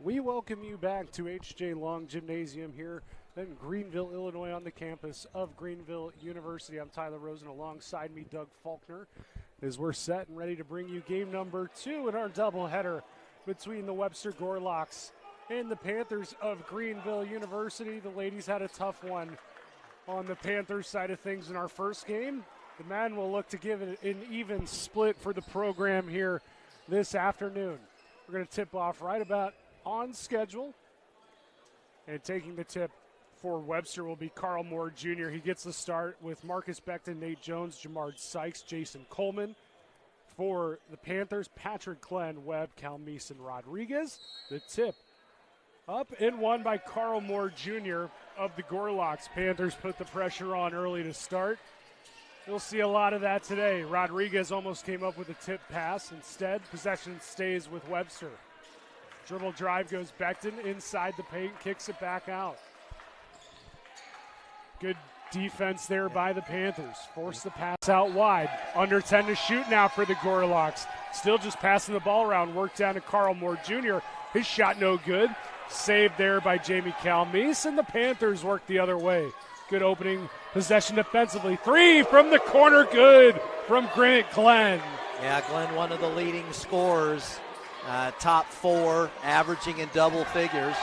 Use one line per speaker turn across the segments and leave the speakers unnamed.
We welcome you back to H.J. Long Gymnasium here in Greenville, Illinois, on the campus of Greenville University. I'm Tyler Rosen. Alongside me, Doug Faulkner, as we're set and ready to bring you game number 2 in our doubleheader between the Webster Gorlocks and the Panthers of Greenville University. The ladies had a tough one on the Panthers side of things in our first game. The men will look to give it an even split for the program here this afternoon. We're going to tip off right about on schedule. And taking the tip for Webster will be Carl Moore Jr. He gets the start with Marcus Beckton, Nate Jones, Jamard Sykes, Jason Coleman. For the Panthers, Patrick Glenn, Webb, Calmise, and Rodriguez. The tip up and won by Carl Moore Jr. of the Gorlocks. Panthers put the pressure on early to start. You'll see a lot of that today. Rodriguez almost came up with a tip pass. Instead, possession stays with Webster. Dribble drive goes Beckton inside the paint, kicks it back out. Good defense there by the Panthers. Force the pass out wide. Under 10 to shoot now for the Gorlocks. Still just passing the ball around. Work down to Carl Moore Jr. His shot no good. Saved there by Jamie Calmise, and the Panthers work the other way. Good opening possession defensively. 3 from the corner, good from Grant Glenn.
Yeah, Glenn, one of the leading scorers. Top 4, averaging in double figures.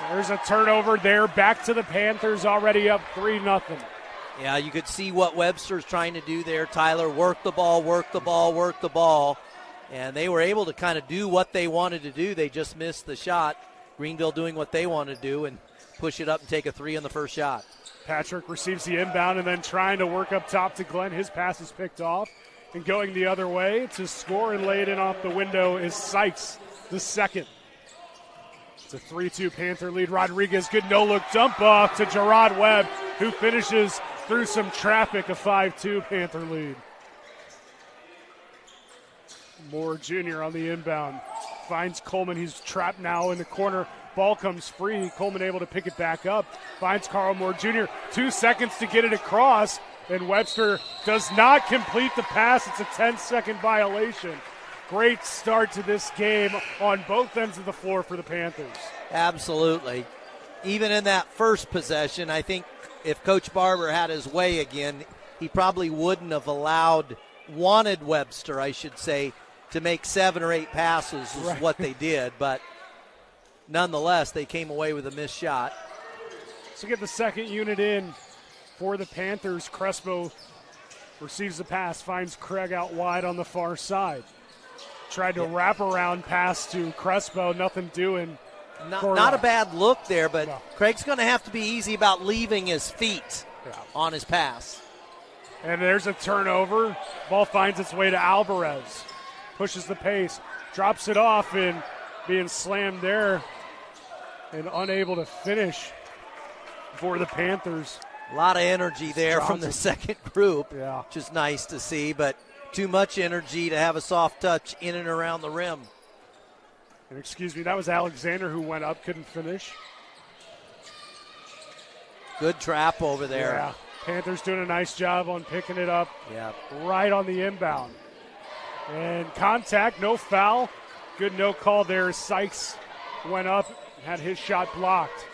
There's a turnover there. Back to the Panthers, already up 3-0.
Yeah, you could see what Webster's trying to do there, Tyler. Work the ball, work the ball, work the ball. And they were able to kind of do what they wanted to do. They just missed the shot. Greenville doing what they want to do and push it up and take a 3 on the first shot.
Patrick receives the inbound and then trying to work up top to Glenn. His pass is picked off. And going the other way to score and lay it in off the window is Sykes, the second. It's a 3-2 Panther lead. Rodriguez, good no-look dump off to Gerard Webb, who finishes through some traffic, a 5-2 Panther lead. Moore Jr. on the inbound. Finds Coleman. He's trapped now in the corner. Ball comes free. Coleman able to pick it back up. Finds Carl Moore Jr. 2 seconds to get it across. And Webster does not complete the pass. It's a 10-second violation. Great start to this game on both ends of the floor for the Panthers.
Absolutely. Even in that first possession, I think if Coach Barber had his way again, he probably wouldn't have wanted Webster, I should say, to make 7 or 8 passes is what they did. But nonetheless, they came away with a missed shot.
So get the second unit in for the Panthers. Crespo receives the pass, finds Craig out wide on the far side. Tried to wrap around pass to Crespo, nothing doing.
Not a bad look there, but
no.
Craig's going to have to be easy about leaving his feet on his pass.
And there's a turnover. Ball finds its way to Alvarez. Pushes the pace, drops it off, and being slammed there and unable to finish for the Panthers.
A lot of energy there from the second group,
yeah,
which is nice to see, but too much energy to have a soft touch in and around the rim.
And excuse me, that was Alexander who went up, couldn't finish.
Good trap over there.
Yeah, Panthers doing a nice job on picking it up.
Yeah,
right on the inbound. And contact, no foul. Good no call there. Sykes went up, had his shot blocked.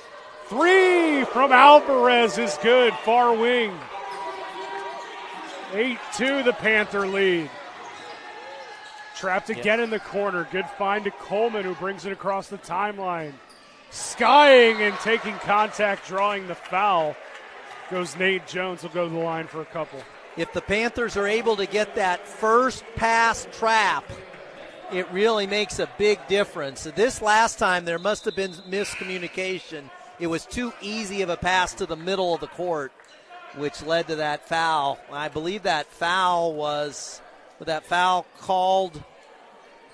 3 from Alvarez is good, far wing. 8-2 the Panther lead. Trapped again in the corner. Good find to Coleman, who brings it across the timeline. Skying and taking contact, drawing the foul. Goes Nate Jones. Will go to the line for a couple.
If the Panthers are able to get that first pass trap, it really makes a big difference. This last time there must have been miscommunication. It was too easy of a pass to the middle of the court, which led to that foul. I believe that foul called,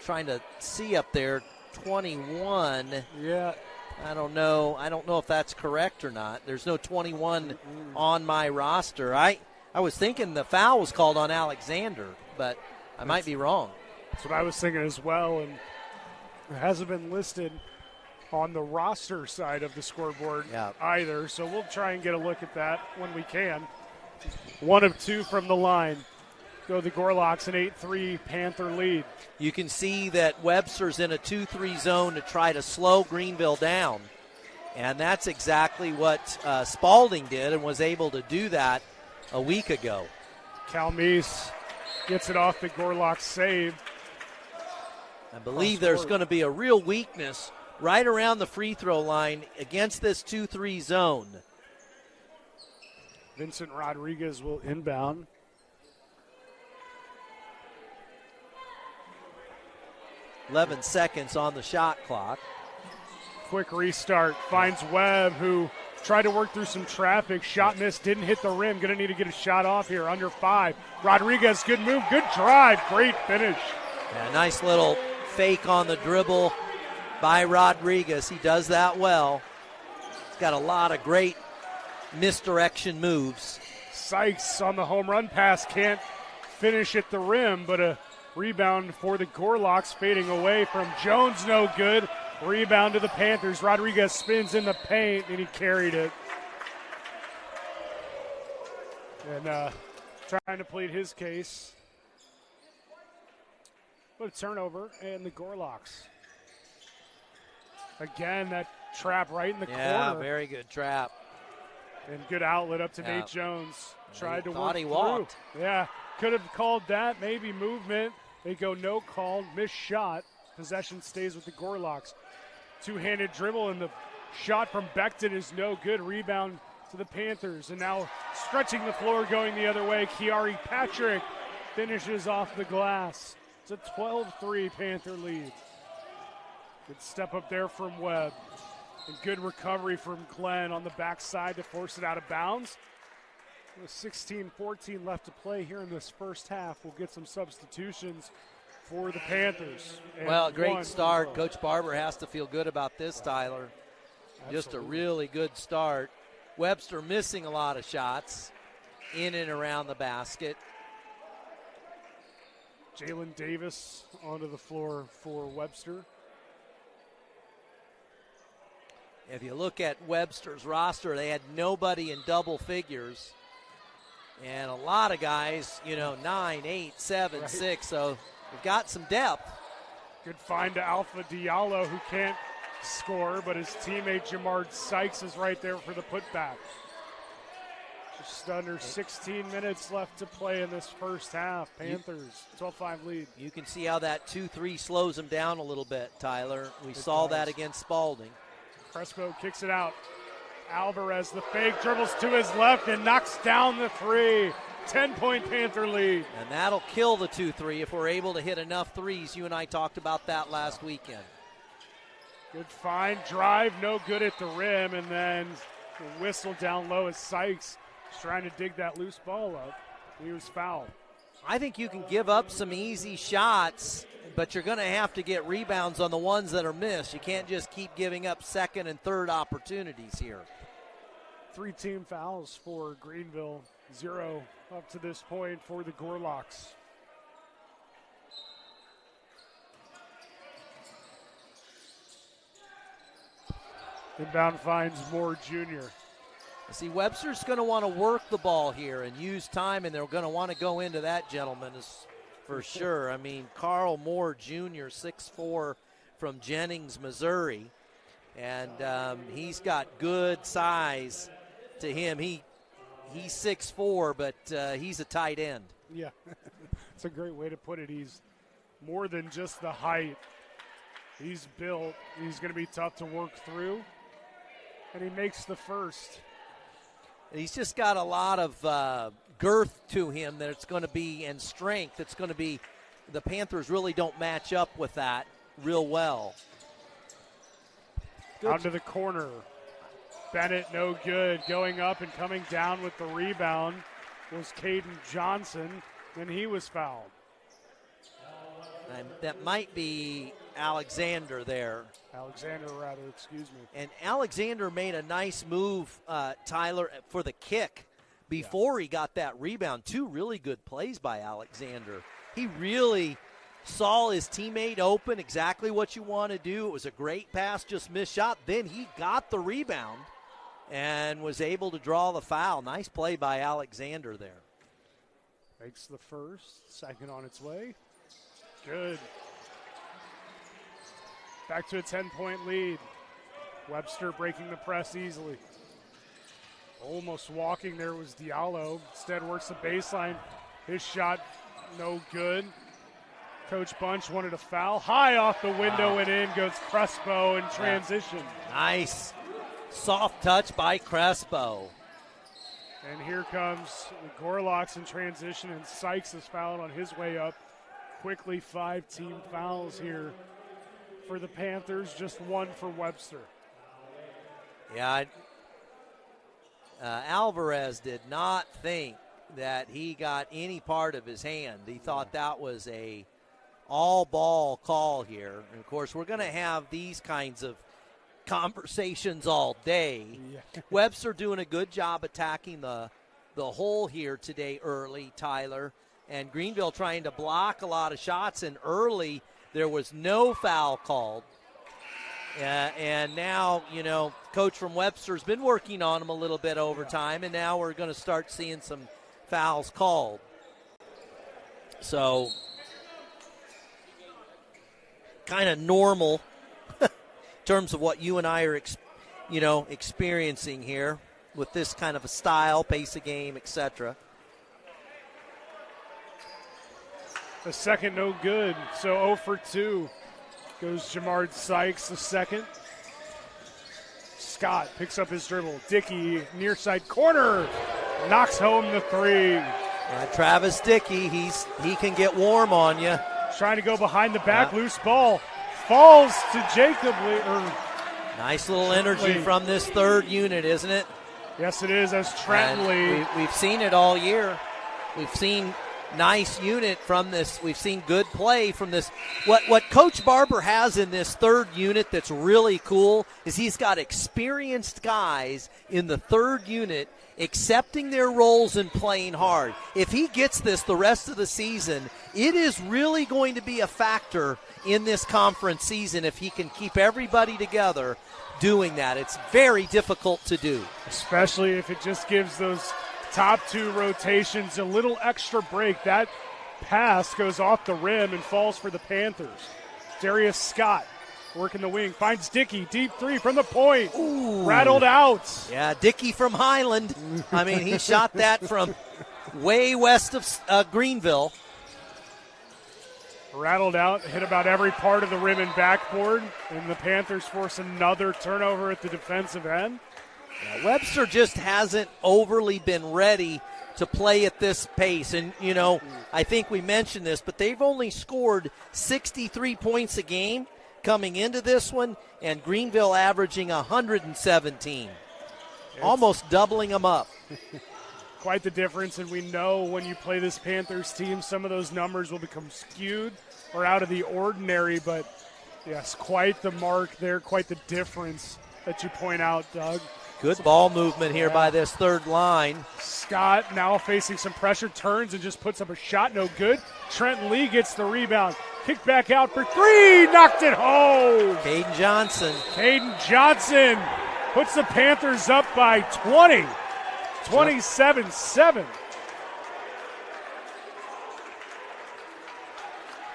trying to see up there, 21.
Yeah.
I don't know if that's correct or not. There's no 21 on my roster. I was thinking the foul was called on Alexander, but I might be wrong.
That's what I was thinking as well, and it hasn't been listed on the roster side of the scoreboard either, so we'll try and get a look at that when we can. 1 of 2 from the line go the Gorlocks, an 8-3 Panther lead.
You can see that Webster's in a 2-3 zone to try to slow Greenville down. And that's exactly what Spalding did and was able to do that a week ago.
Calmise gets it off the Gorlocks save.
I believe there's going to be a real weakness right around the free throw line against this 2-3 zone.
Vincent Rodriguez will inbound.
.11 seconds on the shot clock.
Quick restart. Finds Webb, who tried to work through some traffic. Shot missed, didn't hit the rim. Going to need to get a shot off here, under 5. Rodriguez, good move, good drive, great finish.
Yeah, nice little fake on the dribble by Rodriguez. He does that well. He's got a lot of great misdirection moves.
Sykes on the home run pass, can't finish at the rim, but a rebound for the Gorlocks, fading away from Jones, no good. Rebound to the Panthers. Rodriguez spins in the paint, and he carried it. And trying to plead his case. But a turnover, and the Gorlocks. Again, that trap right in the corner.
Yeah, very good trap.
And good outlet up to Nate Jones. Tried to work
he
through.
walked.
Yeah, could have called that, maybe movement. They go no call, missed shot. Possession stays with the Gorlocks. Two-handed dribble, and the shot from Becton is no good. Rebound to the Panthers. And now stretching the floor, going the other way. Kiari Patrick finishes off the glass. It's a 12-3 Panther lead. Good step up there from Webb. And good recovery from Glenn on the backside to force it out of bounds. With 16-14 left to play here in this first half, we'll get some substitutions for the Panthers. And
well, great start. Coach Barber has to feel good about this, Tyler. Absolutely. Just a really good start. Webster missing a lot of shots in and around the basket.
Jalen Davis onto the floor for Webster.
If you look at Webster's roster, they had nobody in double figures. And a lot of guys, 9, 8, 7, right. 6. So we've got some depth.
Good find to Alpha Diallo, who can't score, but his teammate Jamard Sykes is right there for the putback. Just under 16 minutes left to play in this first half. Panthers, 12-5 lead.
You can see how that 2-3 slows them down a little bit, Tyler. We saw that against Spalding.
Crespo kicks it out. Alvarez, the fake, dribbles to his left and knocks down the 3. 10-point Panther lead.
And that'll kill the 2-3 if we're able to hit enough threes. You and I talked about that last weekend.
Good find, drive, no good at the rim, and then the whistle down low as Sykes is trying to dig that loose ball up. He was fouled.
I think you can give up some easy shots, but you're going to have to get rebounds on the ones that are missed. You can't just keep giving up second and third opportunities here.
3 team fouls for Greenville, 0 up to this point for the Gorlocks. Inbound finds Moore Jr.
See, Webster's going to want to work the ball here and use time, and they're going to want to go into that, gentlemen, for sure. I mean, Carl Moore Jr., 6'4", from Jennings, Missouri, and he's got good size to him. He's 6'4", but he's a tight end.
Yeah, it's a great way to put it. He's more than just the height. He's built. He's going to be tough to work through, and he makes the first.
He's just got a lot of girth to him that's going to be, and strength that's going to be, the Panthers really don't match up with that real well.
Out to the corner. Bennett no good. Going up and coming down with the rebound was Caden Johnson, and he was fouled.
And that might be Alexander there.
Excuse me.
And Alexander made a nice move, Tyler, for the kick before he got that rebound. 2 really good plays by Alexander. He really saw his teammate open, exactly what you want to do. It was a great pass, just missed shot. Then he got the rebound and was able to draw the foul. Nice play by Alexander there.
Makes the first, second on its way. Good. Back to a 10-point lead. Webster breaking the press easily. Almost walking there was Diallo. Instead works the baseline. His shot no good. Coach Bunch wanted a foul. High off the window and in goes Crespo in transition.
Nice. Soft touch by Crespo.
And here comes Gorlock's in transition, and Sykes is fouled on his way up. Quickly 5 team fouls here for the Panthers, just 1 for Webster.
Yeah, Alvarez did not think that he got any part of his hand. He thought that was a all-ball call here. And, of course, we're going to have these kinds of conversations all day. Yeah. Webster doing a good job attacking the hole here today early, Tyler. And Greenville trying to block a lot of shots, and early there was no foul called. And now, Coach from Webster's been working on him a little bit over time, and now we're going to start seeing some fouls called. So, kind of normal in terms of what you and I are, experiencing here with this kind of a style, pace of game, etc.
The second no good, so 0 for 2. Goes Jamard Sykes, the second. Scott picks up his dribble. Dickey, near side corner, knocks home the 3.
Travis Dickey, he can get warm on you.
Trying to go behind the back, loose ball. Falls to Jacob.
Nice little energy from this third unit, isn't it?
Yes, it is, as Trent Lee.
We've seen it all year. We've seen nice unit from this. We've seen good play from this. What Coach Barber has in this third unit that's really cool is he's got experienced guys in the third unit accepting their roles and playing hard. If he gets this the rest of the season, it is really going to be a factor in this conference season if he can keep everybody together doing that. It's very difficult to do.
Especially if it just gives those top 2 rotations a little extra break. That pass goes off the rim and falls for the Panthers. Darius Scott working the wing, finds Dickey, deep 3 from the point.
Ooh.
Rattled out.
Yeah, Dickey from Highland. I mean, he shot that from way west of Greenville.
Rattled out, hit about every part of the rim and backboard, and the Panthers force another turnover at the defensive end.
Yeah, Webster just hasn't overly been ready to play at this pace. And, I think we mentioned this, but they've only scored 63 points a game coming into this one, and Greenville averaging 117. Almost doubling them up.
Quite the difference, and we know when you play this Panthers team, some of those numbers will become skewed or out of the ordinary, but yes, quite the mark there, quite the difference that you point out, Doug.
Good ball movement here by this third line.
Scott now facing some pressure, turns and just puts up a shot, no good. Trent Lee gets the rebound. Kicked back out for 3, knocked it home.
Caden
Johnson puts the Panthers up by 20, 27-7.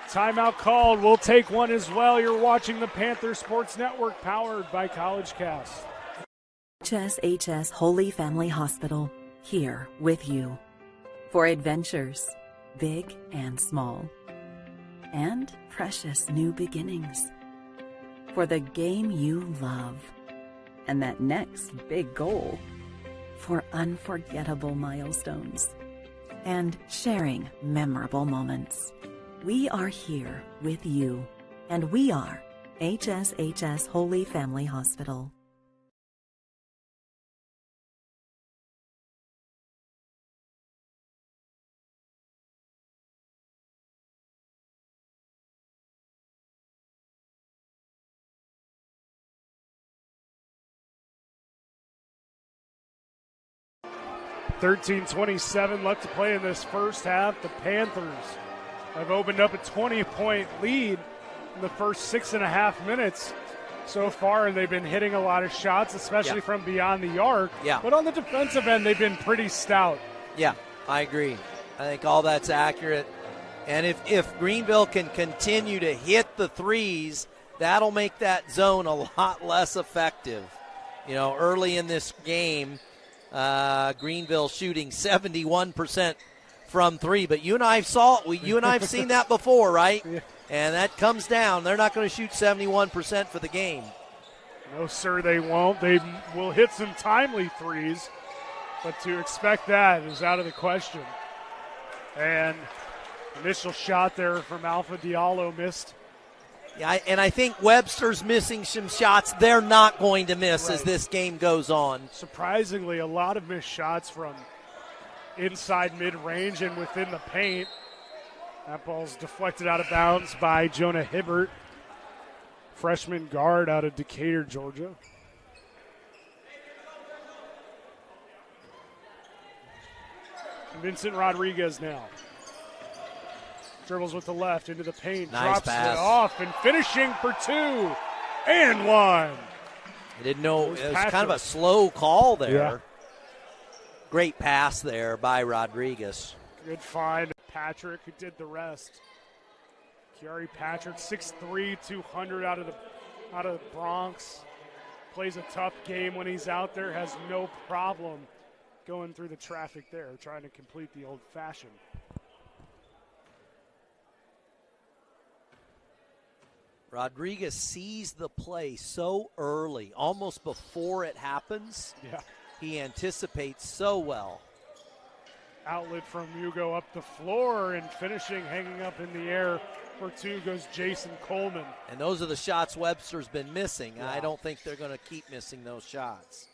Timeout called. We'll take one as well. You're watching the Panther Sports Network, powered by College Cast.
HSHS Holy Family Hospital, here with you. For adventures, big and small, and precious new beginnings. For the game you love, and that next big goal. For unforgettable milestones, and sharing memorable moments. We are here with you, and we are HSHS Holy Family Hospital.
$13:27 left to play in this first half. The Panthers have opened up a 20-point lead in the first 6.5 minutes so far, and they've been hitting a lot of shots, especially from beyond the arc.
Yeah.
But on the defensive end, they've been pretty stout.
Yeah, I agree. I think all that's accurate. And if Greenville can continue to hit the threes, that'll make that zone a lot less effective. You know, early in this game, Greenville shooting 71% from three. But you and I have seen that before, right?
Yeah.
And that comes down. They're not going to shoot 71% for the game.
No, sir, they won't. They will hit some timely threes, but to expect that is out of the question. And initial shot there from Alpha Diallo missed.
Yeah, and I think Webster's missing some shots they're not going to miss as this game goes on.
Surprisingly, a lot of missed shots from inside mid-range and within the paint. That ball's deflected out of bounds by Jonah Hibbert, freshman guard out of Decatur, Georgia. Vincent Rodriguez now. Dribbles with the left into the paint,
nice
drops
pass.
it off, and finishing for two and one.
I didn't know. It was kind of a slow call there.
Yeah.
Great pass there by Rodriguez.
Good find. Patrick, who did the rest. Kiari Patrick, 6'3", 200 out of the Bronx. Plays a tough game when he's out there. Has no problem going through the traffic there, trying to complete the old-fashioned.
Rodriguez sees the play so early, almost before it happens.
Yeah.
He anticipates so well.
Outlet from Hugo up the floor, and finishing, hanging up in the air for two goes Jason Coleman.
And those are the shots Webster's been missing.
Yeah.
I don't think they're going to keep missing those shots.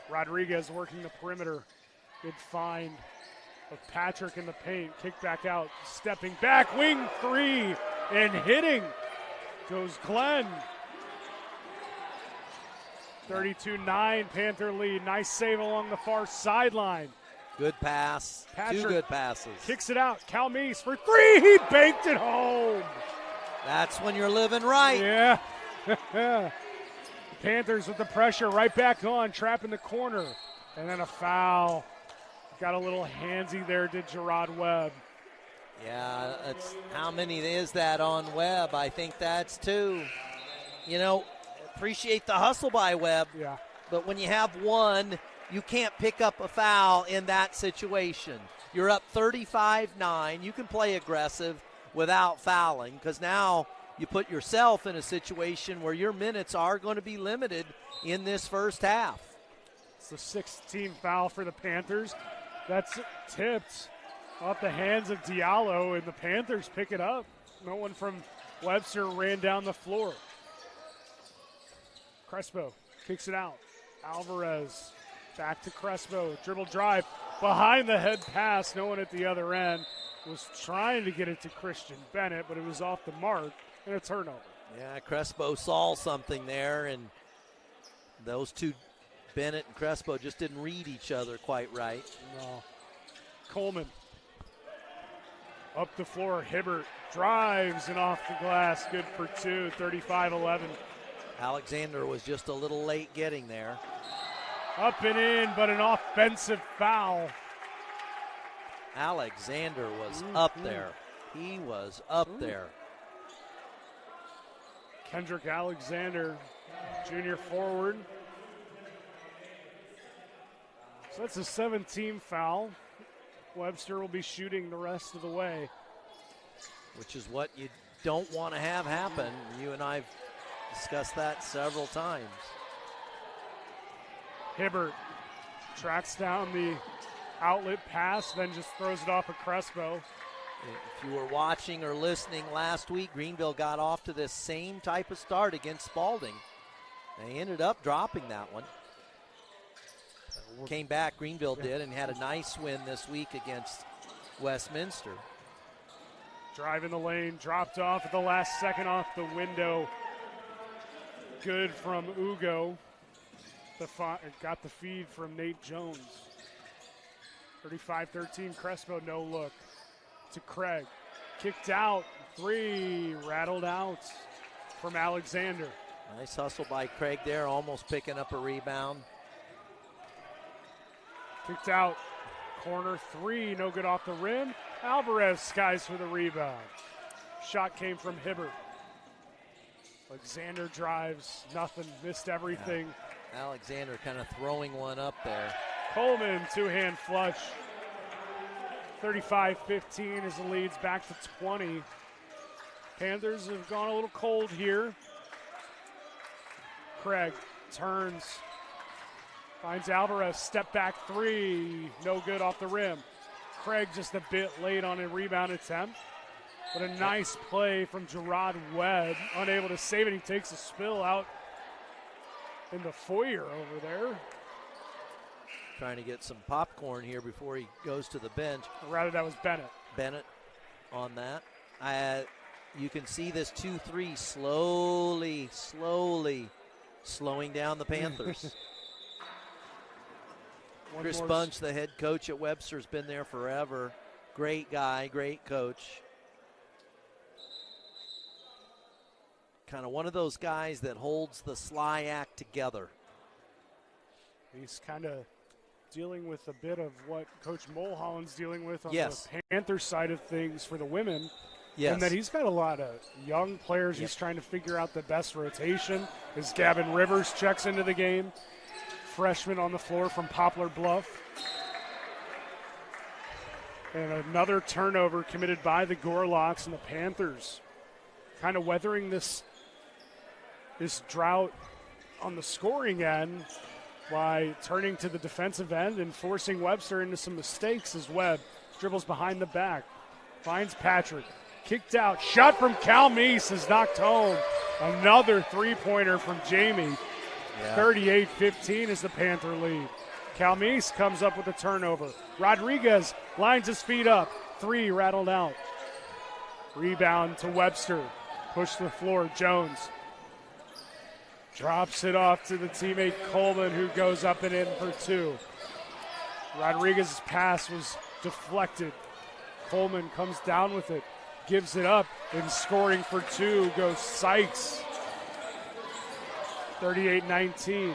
Rodriguez working the perimeter. Good find of Patrick in the paint. Kick back out, stepping back, wing three, and hitting goes Glenn. 32-9, Panther lead. Nice save along the far sideline.
Good pass.
Patrick
Two good passes.
Kicks it out. Calmeese for three. He banked it home.
That's when you're living right.
Yeah. Panthers with the pressure right back on, trapping the corner. And then a foul. Got a little handsy there, did Gerard Webb.
Yeah, that's, how many is that on Webb? I think that's two. You know, appreciate the hustle by Webb.
Yeah.
But when you have one, you can't pick up a foul in that situation. You're up 35-9. You can play aggressive without fouling, because now you put yourself in a situation where your minutes are going to be limited in this first half.
It's the 16th foul for the Panthers. That's tipped off the hands of Diallo, and the Panthers pick it up. No one from Webster ran down the floor. Crespo kicks it out. Alvarez back to Crespo. Dribble drive. Behind the head pass. No one at the other end. Was trying to get it to Christian Bennett, but it was off the mark, and a turnover.
Yeah, Crespo saw something there, and those two, Bennett and Crespo, just didn't read each other quite right.
No. Coleman. Up the floor. Hibbert drives and off the glass. Good for two. 35-11.
Alexander was just a little late getting there.
Up and in, but an offensive foul.
Alexander was up there. He was up there.
Kendrick Alexander, junior forward. So that's a 17 foul. Webster will be shooting the rest of the way.
Which is what you don't want to have happen. You and I have discussed that several times.
Hibbert tracks down the outlet pass, then just throws it off of Crespo.
If you were watching or listening last week, Greenville got off to this same type of start against Spalding. They ended up dropping that one. Came back, Greenville did, and had a nice win this week against Westminster.
Drive in the lane, dropped off at the last second off the window. Good from Ugo. Got the feed from Nate Jones. 35-13, Crespo, no look. To Craig. Kicked out, three, rattled out from Alexander.
Nice hustle by Craig there, almost picking up a rebound.
Kicked out, Corner three, no good off the rim. Alvarez skies for the rebound. Shot came from Hibbert. Alexander drives, nothing, missed everything.
Yeah. Alexander kind of throwing one up there.
Coleman, two-hand flush. 35-15 as the lead's back to 20. Panthers have gone a little cold here. Craig turns, finds Alvarez, step back three, no good off the rim. Craig just a bit late on a rebound attempt, but a nice play from Gerard Webb, unable to save it. He takes a spill out in the foyer over there.
Trying to get some popcorn here before he goes to the bench.
Or rather, that was Bennett.
Bennett on that. You can see this 2-3 slowly slowing down the Panthers. Chris Bunch, the head coach at Webster, has been there forever. Great guy, great coach. Kind of one of those guys that holds the Sly act together.
He's kind of dealing with a bit of what Coach Mulholland's dealing with on
Yes.
the Panther side of things for the women.
Yes.
And that he's got a lot of young players. Yep. He's trying to figure out the best rotation. As Gavin Rivers checks into the game. Freshman on the floor from Poplar Bluff. And another turnover committed by the Gorlocks, and the Panthers kind of weathering this drought on the scoring end by turning to the defensive end and forcing Webster into some mistakes as Webb dribbles behind the back. Finds Patrick. Kicked out. Shot from Cal Meese is knocked home. Another three-pointer from Jamie. Yeah. 38-15 is the Panther lead. Cal Meese comes up with a turnover. Rodriguez lines his feet up. Three rattled out. Rebound to Webster. Push to the floor. Jones drops it off to the teammate Coleman, who goes up and in for two. Rodriguez's pass was deflected. Coleman comes down with it, gives it up, and scoring for two goes Sykes. 38-19.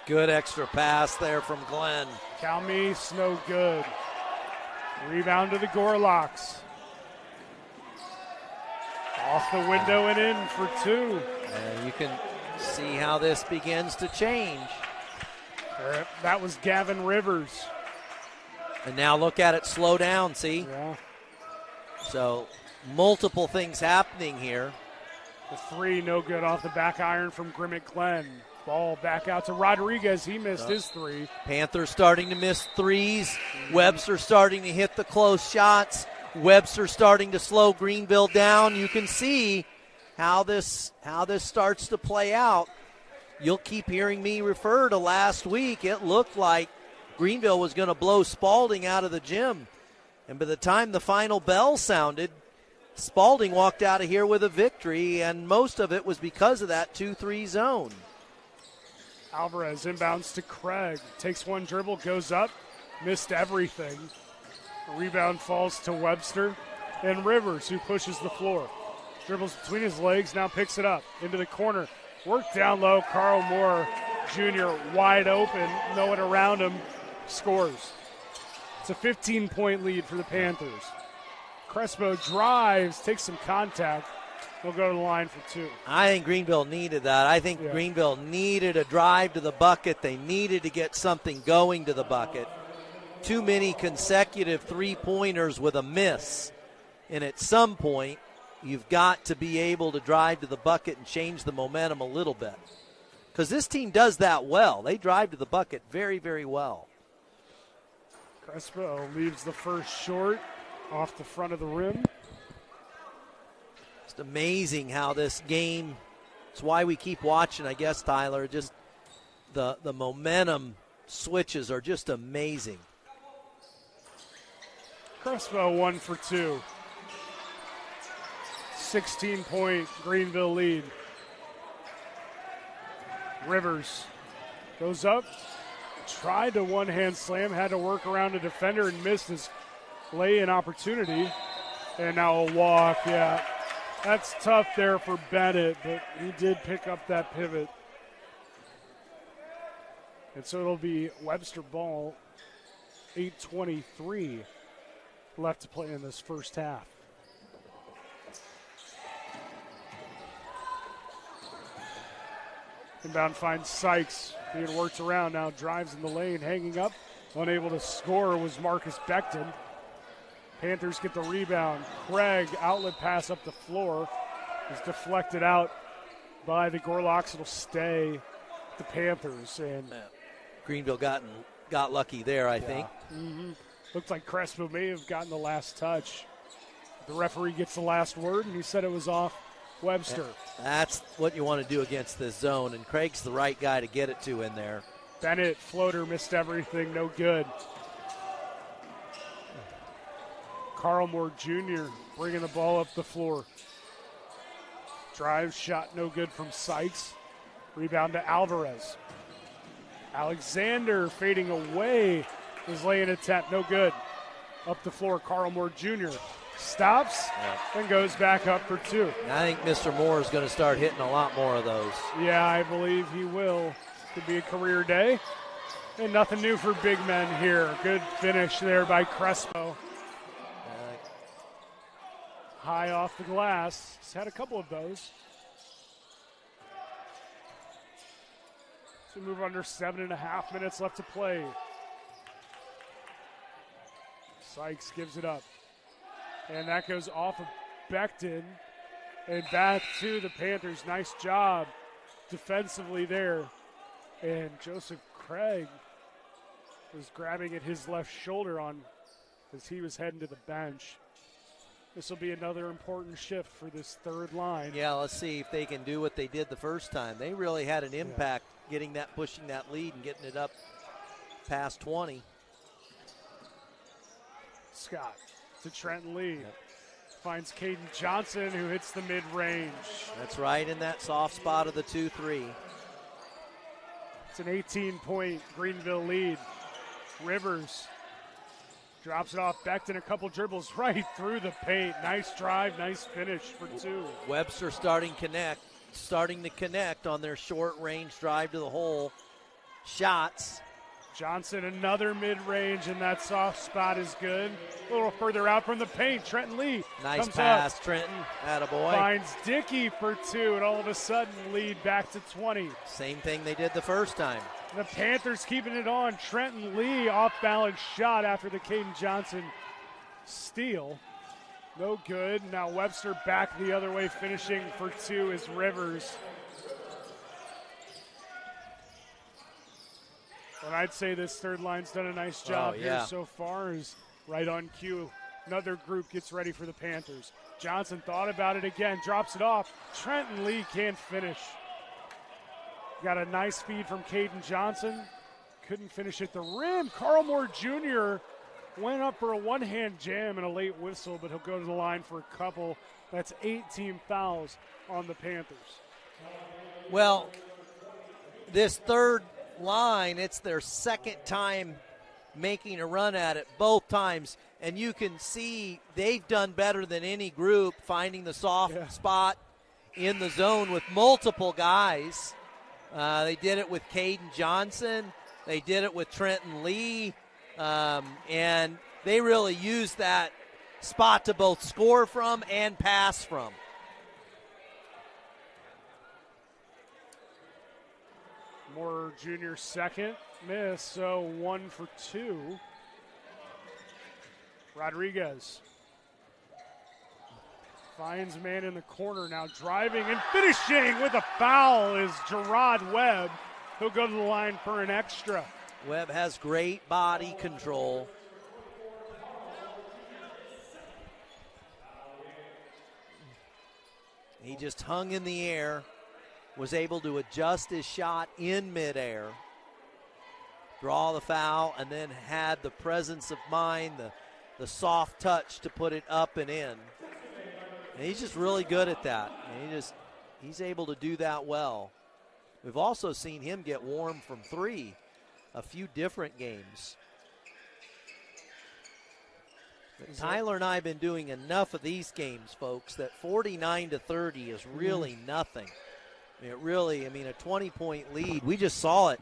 Good extra pass there from Glenn.
Cal Meese, no good. Rebound to the Gorlocks. Off the window and in for two.
And you can see how this begins to change.
That was Gavin Rivers.
And now look at it slow down, see?
Yeah.
So multiple things happening here.
The three, no good off the back iron from Grimmett Glenn. Ball back out to Rodriguez. He missed his three.
Panthers starting to miss threes. Webster starting to hit the close shots. Webster starting to slow Greenville down. You can see how this starts to play out. You'll keep hearing me refer to last week. It looked like Greenville was going to blow Spalding out of the gym. And by the time the final bell sounded, Spalding walked out of here with a victory, and most of it was because of that 2-3 zone.
Alvarez inbounds to Craig. Takes one dribble, goes up, missed everything. The rebound falls to Webster. And Rivers, who pushes the floor. Dribbles between his legs, now picks it up into the corner. Work down low. Carl Moore Jr. wide open. No one around him. Scores. It's a 15-point lead for the Panthers. Crespo drives, takes some contact. He'll go to the line for two.
I think Greenville needed that. I think Greenville needed a drive to the bucket. They needed to get something going to the bucket. Too many consecutive three-pointers with a miss. And at some point, you've got to be able to drive to the bucket and change the momentum a little bit. Because this team does that well. They drive to the bucket very, very well.
Crespo leaves the first short off the front of the rim.
It's amazing how this game, it's why we keep watching, I guess, Tyler. Just the momentum switches are just amazing.
Crespo 1 for 2. 16-point Greenville lead. Rivers goes up, tried to one-hand slam, had to work around a defender and missed his lay-in opportunity. And now a walk, yeah. That's tough there for Bennett, but he did pick up that pivot. And so it'll be Webster ball 8:23 left to play in this first half. Inbound finds Sykes, being worked around now, drives in the lane, hanging up. Unable to score was Marcus Becton. Panthers get the rebound. Craig, outlet pass up the floor, is deflected out by the Gorlocks. It'll stay the Panthers. And
Greenville got lucky there, I think.
Mm-hmm. Looked like Crespo may have gotten the last touch. The referee gets the last word, and he said it was off Webster.
That's what you want to do against this zone, and Craig's the right guy to get it to in there.
Bennett, floater, missed everything, no good. Carl Moore Jr. bringing the ball up the floor. Drive, shot no good from Sykes. Rebound to Alvarez. Alexander fading away. His lay-in attempt, no good. Up the floor, Carl Moore Jr. stops and goes back up for two.
I think Mr. Moore is going to start hitting a lot more of those.
Yeah, I believe he will. Could be a career day. And nothing new for big men here. Good finish there by Crespo. High off the glass. He's had a couple of those. So we move under 7.5 minutes left to play. Sykes gives it up. And that goes off of Becton. And back to the Panthers. Nice job defensively there. And Joseph Craig was grabbing at his left shoulder as he was heading to the bench. This will be another important shift for this third line.
Yeah, let's see if they can do what they did the first time. They really had an impact pushing that lead and getting it up past 20.
Scott to Trenton Lee. Yep. Finds Caden Johnson, who hits the mid-range.
That's right in that soft spot of the 2-3.
It's an 18-point Greenville lead. Rivers drops it off. Becton, a couple dribbles right through the paint. Nice drive, nice finish for two.
Webster starting to connect on their short-range drive to the hole. Shots.
Johnson, another mid-range, and that soft spot is good. A little further out from the paint. Trenton Lee
nice
comes
pass,
up,
Trenton. Attaboy.
Finds Dickey for two, and all of a sudden lead back to 20.
Same thing they did the first time.
The Panthers keeping it on. Trenton Lee off-balance shot after the Caden Johnson steal. No good. Now Webster back the other way, finishing for two is Rivers. And I'd say this third line's done a nice job here so far. Is right on cue. Another group gets ready for the Panthers. Johnson thought about it again, drops it off. Trenton Lee can't finish. Got a nice feed from Caden Johnson. Couldn't finish at the rim. Carl Moore Jr. went up for a one-hand jam and a late whistle, but he'll go to the line for a couple. That's 18 fouls on the Panthers.
Well, this third line, it's their second time making a run at it, both times, and you can see they've done better than any group finding the soft spot in the zone with multiple guys. They did it with Caden Johnson, they did it with Trenton Lee, and they really used that spot to both score from and pass from.
Moore Jr. second miss, so 1 for 2. Rodriguez finds man in the corner now, driving and finishing with a foul is Gerard Webb. He'll go to the line for an extra.
Webb has great body control. He just hung in the air, was able to adjust his shot in midair, draw the foul, and then had the presence of mind, the soft touch to put it up and in. And he's just really good at that. And he's able to do that well. We've also seen him get warm from three a few different games. But Tyler and I have been doing enough of these games, folks, that 49-30 is really nothing. A 20-point lead. We just saw it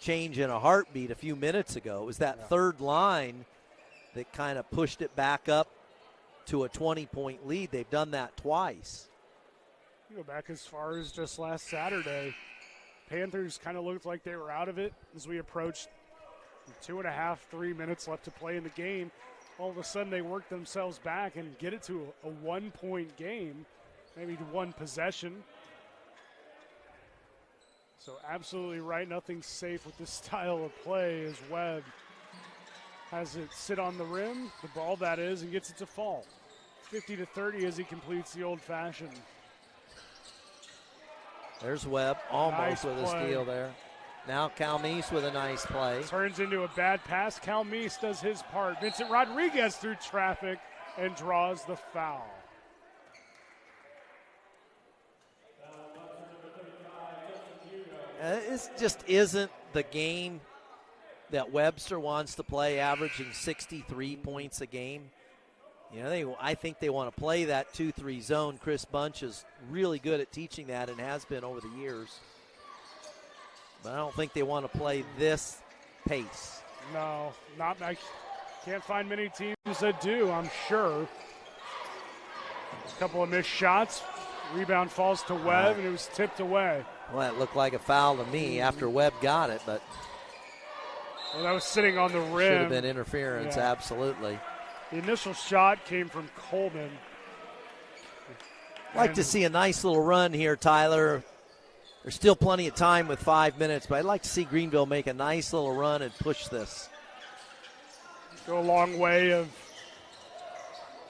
change in a heartbeat a few minutes ago. It was that third line that kind of pushed it back up to a 20-point lead. They've done that twice.
You go back as far as just last Saturday. Panthers kind of looked like they were out of it as we approached 2.5, 3 minutes left to play in the game. All of a sudden they work themselves back and get it to a 1-point game, maybe one possession. So absolutely right, nothing's safe with this style of play as Webb has it sit on the rim, the ball that is, and gets it to fall. 50-30 as he completes the old-fashioned.
There's Webb, almost
Nice
with a
play.
steal there. Now Calmese with a nice play.
Turns into a bad pass. Calmese does his part. Vincent Rodriguez through traffic and draws the foul.
This just isn't the game that Webster wants to play, averaging 63 points a game. You know, I think they want to play that 2-3 zone. Chris Bunch is really good at teaching that and has been over the years. But I don't think they want to play this pace.
No, not. I can't find many teams that do, I'm sure. A couple of missed shots. Rebound falls to Webb, and it was tipped away.
Well, that looked like a foul to me after Webb got it, but
well, that was sitting on the rim.
should have been interference, absolutely.
The initial shot came from Coleman.
I'd like to see a nice little run here, Tyler. There's still plenty of time with 5 minutes, but I'd like to see Greenville make a nice little run and push this.
Go a long way of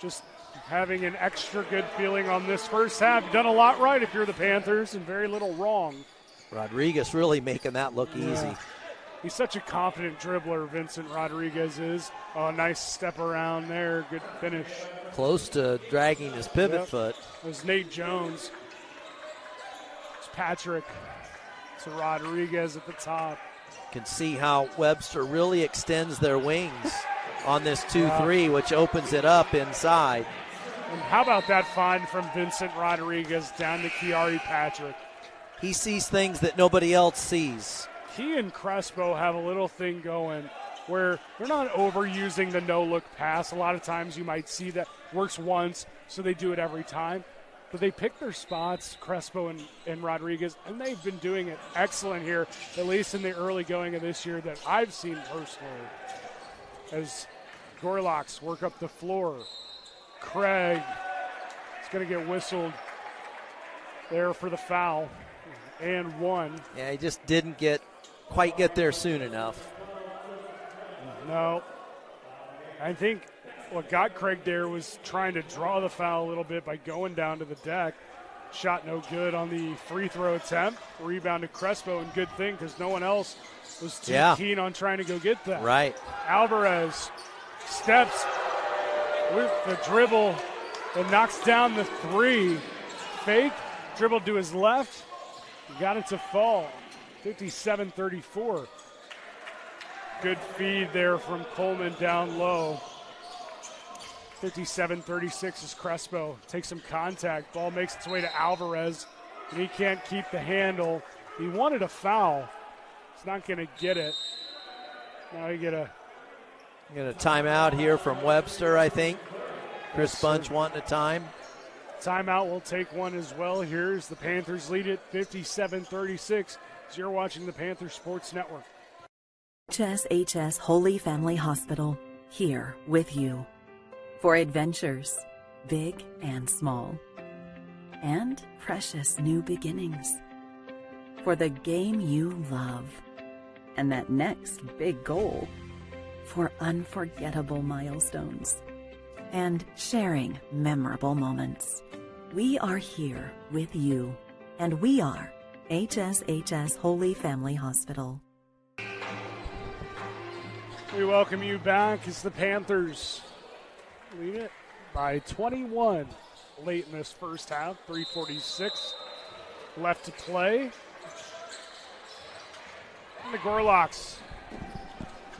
just having an extra good feeling on this first half. You've done a lot right if you're the Panthers and very little wrong.
Rodriguez really making that look easy.
He's such a confident dribbler, Vincent Rodriguez is. Oh, nice step around there. Good finish.
Close to dragging his pivot foot.
It was Nate Jones. It's Patrick to Rodriguez at the top.
Can see how Webster really extends their wings on this 2-3, which opens it up inside.
And how about that find from Vincent Rodriguez down to Kiari Patrick?
He sees things that nobody else sees.
He and Crespo have a little thing going where they're not overusing the no-look pass. A lot of times you might see that works once, so they do it every time. But they pick their spots, Crespo and Rodriguez, and they've been doing it excellent here, at least in the early going of this year that I've seen personally. As Gorlocks work up the floor. Craig is going to get whistled there for the foul, and one.
Yeah, he just didn't quite get there soon enough.
No. I think what got Craig there was trying to draw the foul a little bit by going down to the deck. Shot no good on the free throw attempt. Rebound to Crespo, and good thing because no one else was too keen on trying to go get that.
Right.
Alvarez steps with the dribble and knocks down the three. Fake, dribble to his left, got it to fall. 57-34. Good feed there from Coleman down low. 57-36 as Crespo takes some contact. Ball makes its way to Alvarez, and he can't keep the handle. He wanted a foul. He's not going to get it. Now you get a
timeout here from Webster, I think. Chris Bunch wanting a time.
Timeout will take one as well. Here's the Panthers lead it 57-36 as you're watching the Panthers Sports Network.
HSHS Holy Family Hospital, here with you. For adventures, big and small. And precious new beginnings. For the game you love. And that next big goal. For unforgettable milestones. And sharing memorable moments. We are here with you. And we are HSHS Holy Family Hospital.
We welcome you back as the Panthers lead it by 21 late in this first half. 3:46 left to play. And the Gorlocks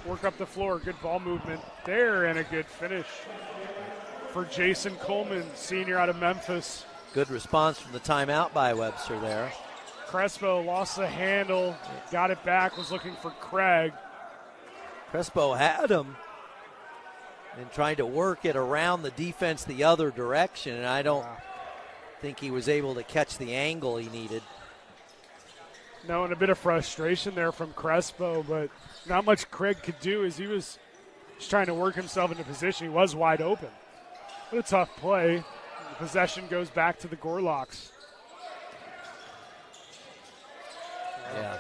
work up the floor. Good ball movement there and a good finish for Jason Coleman, senior out of Memphis.
Good response from the timeout by Webster there.
Crespo lost the handle, got it back, was looking for Craig.
Crespo had him and trying to work it around the defense the other direction, and I don't think he was able to catch the angle he needed.
No, and a bit of frustration there from Crespo, but not much Craig could do as he was just trying to work himself into position. He was wide open. What a tough play. The possession goes back to the Gorlocks.
Yeah.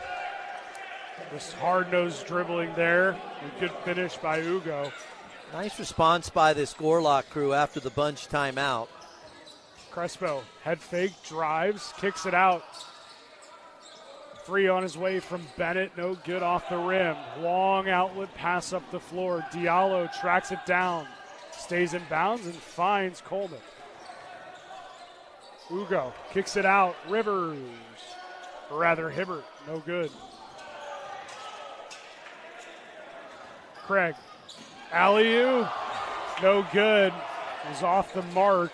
Just hard-nosed dribbling there. A good finish by Ugo.
Nice response by this Gorlock crew after the bunch timeout.
Crespo, head fake, drives, kicks it out. Free on his way from Bennett, no good off the rim. Long outlet pass up the floor. Diallo tracks it down, stays in bounds and finds Coleman. Ugo kicks it out. Rivers, or rather Hibbert, no good. Craig, alley-oop, no good. It was off the mark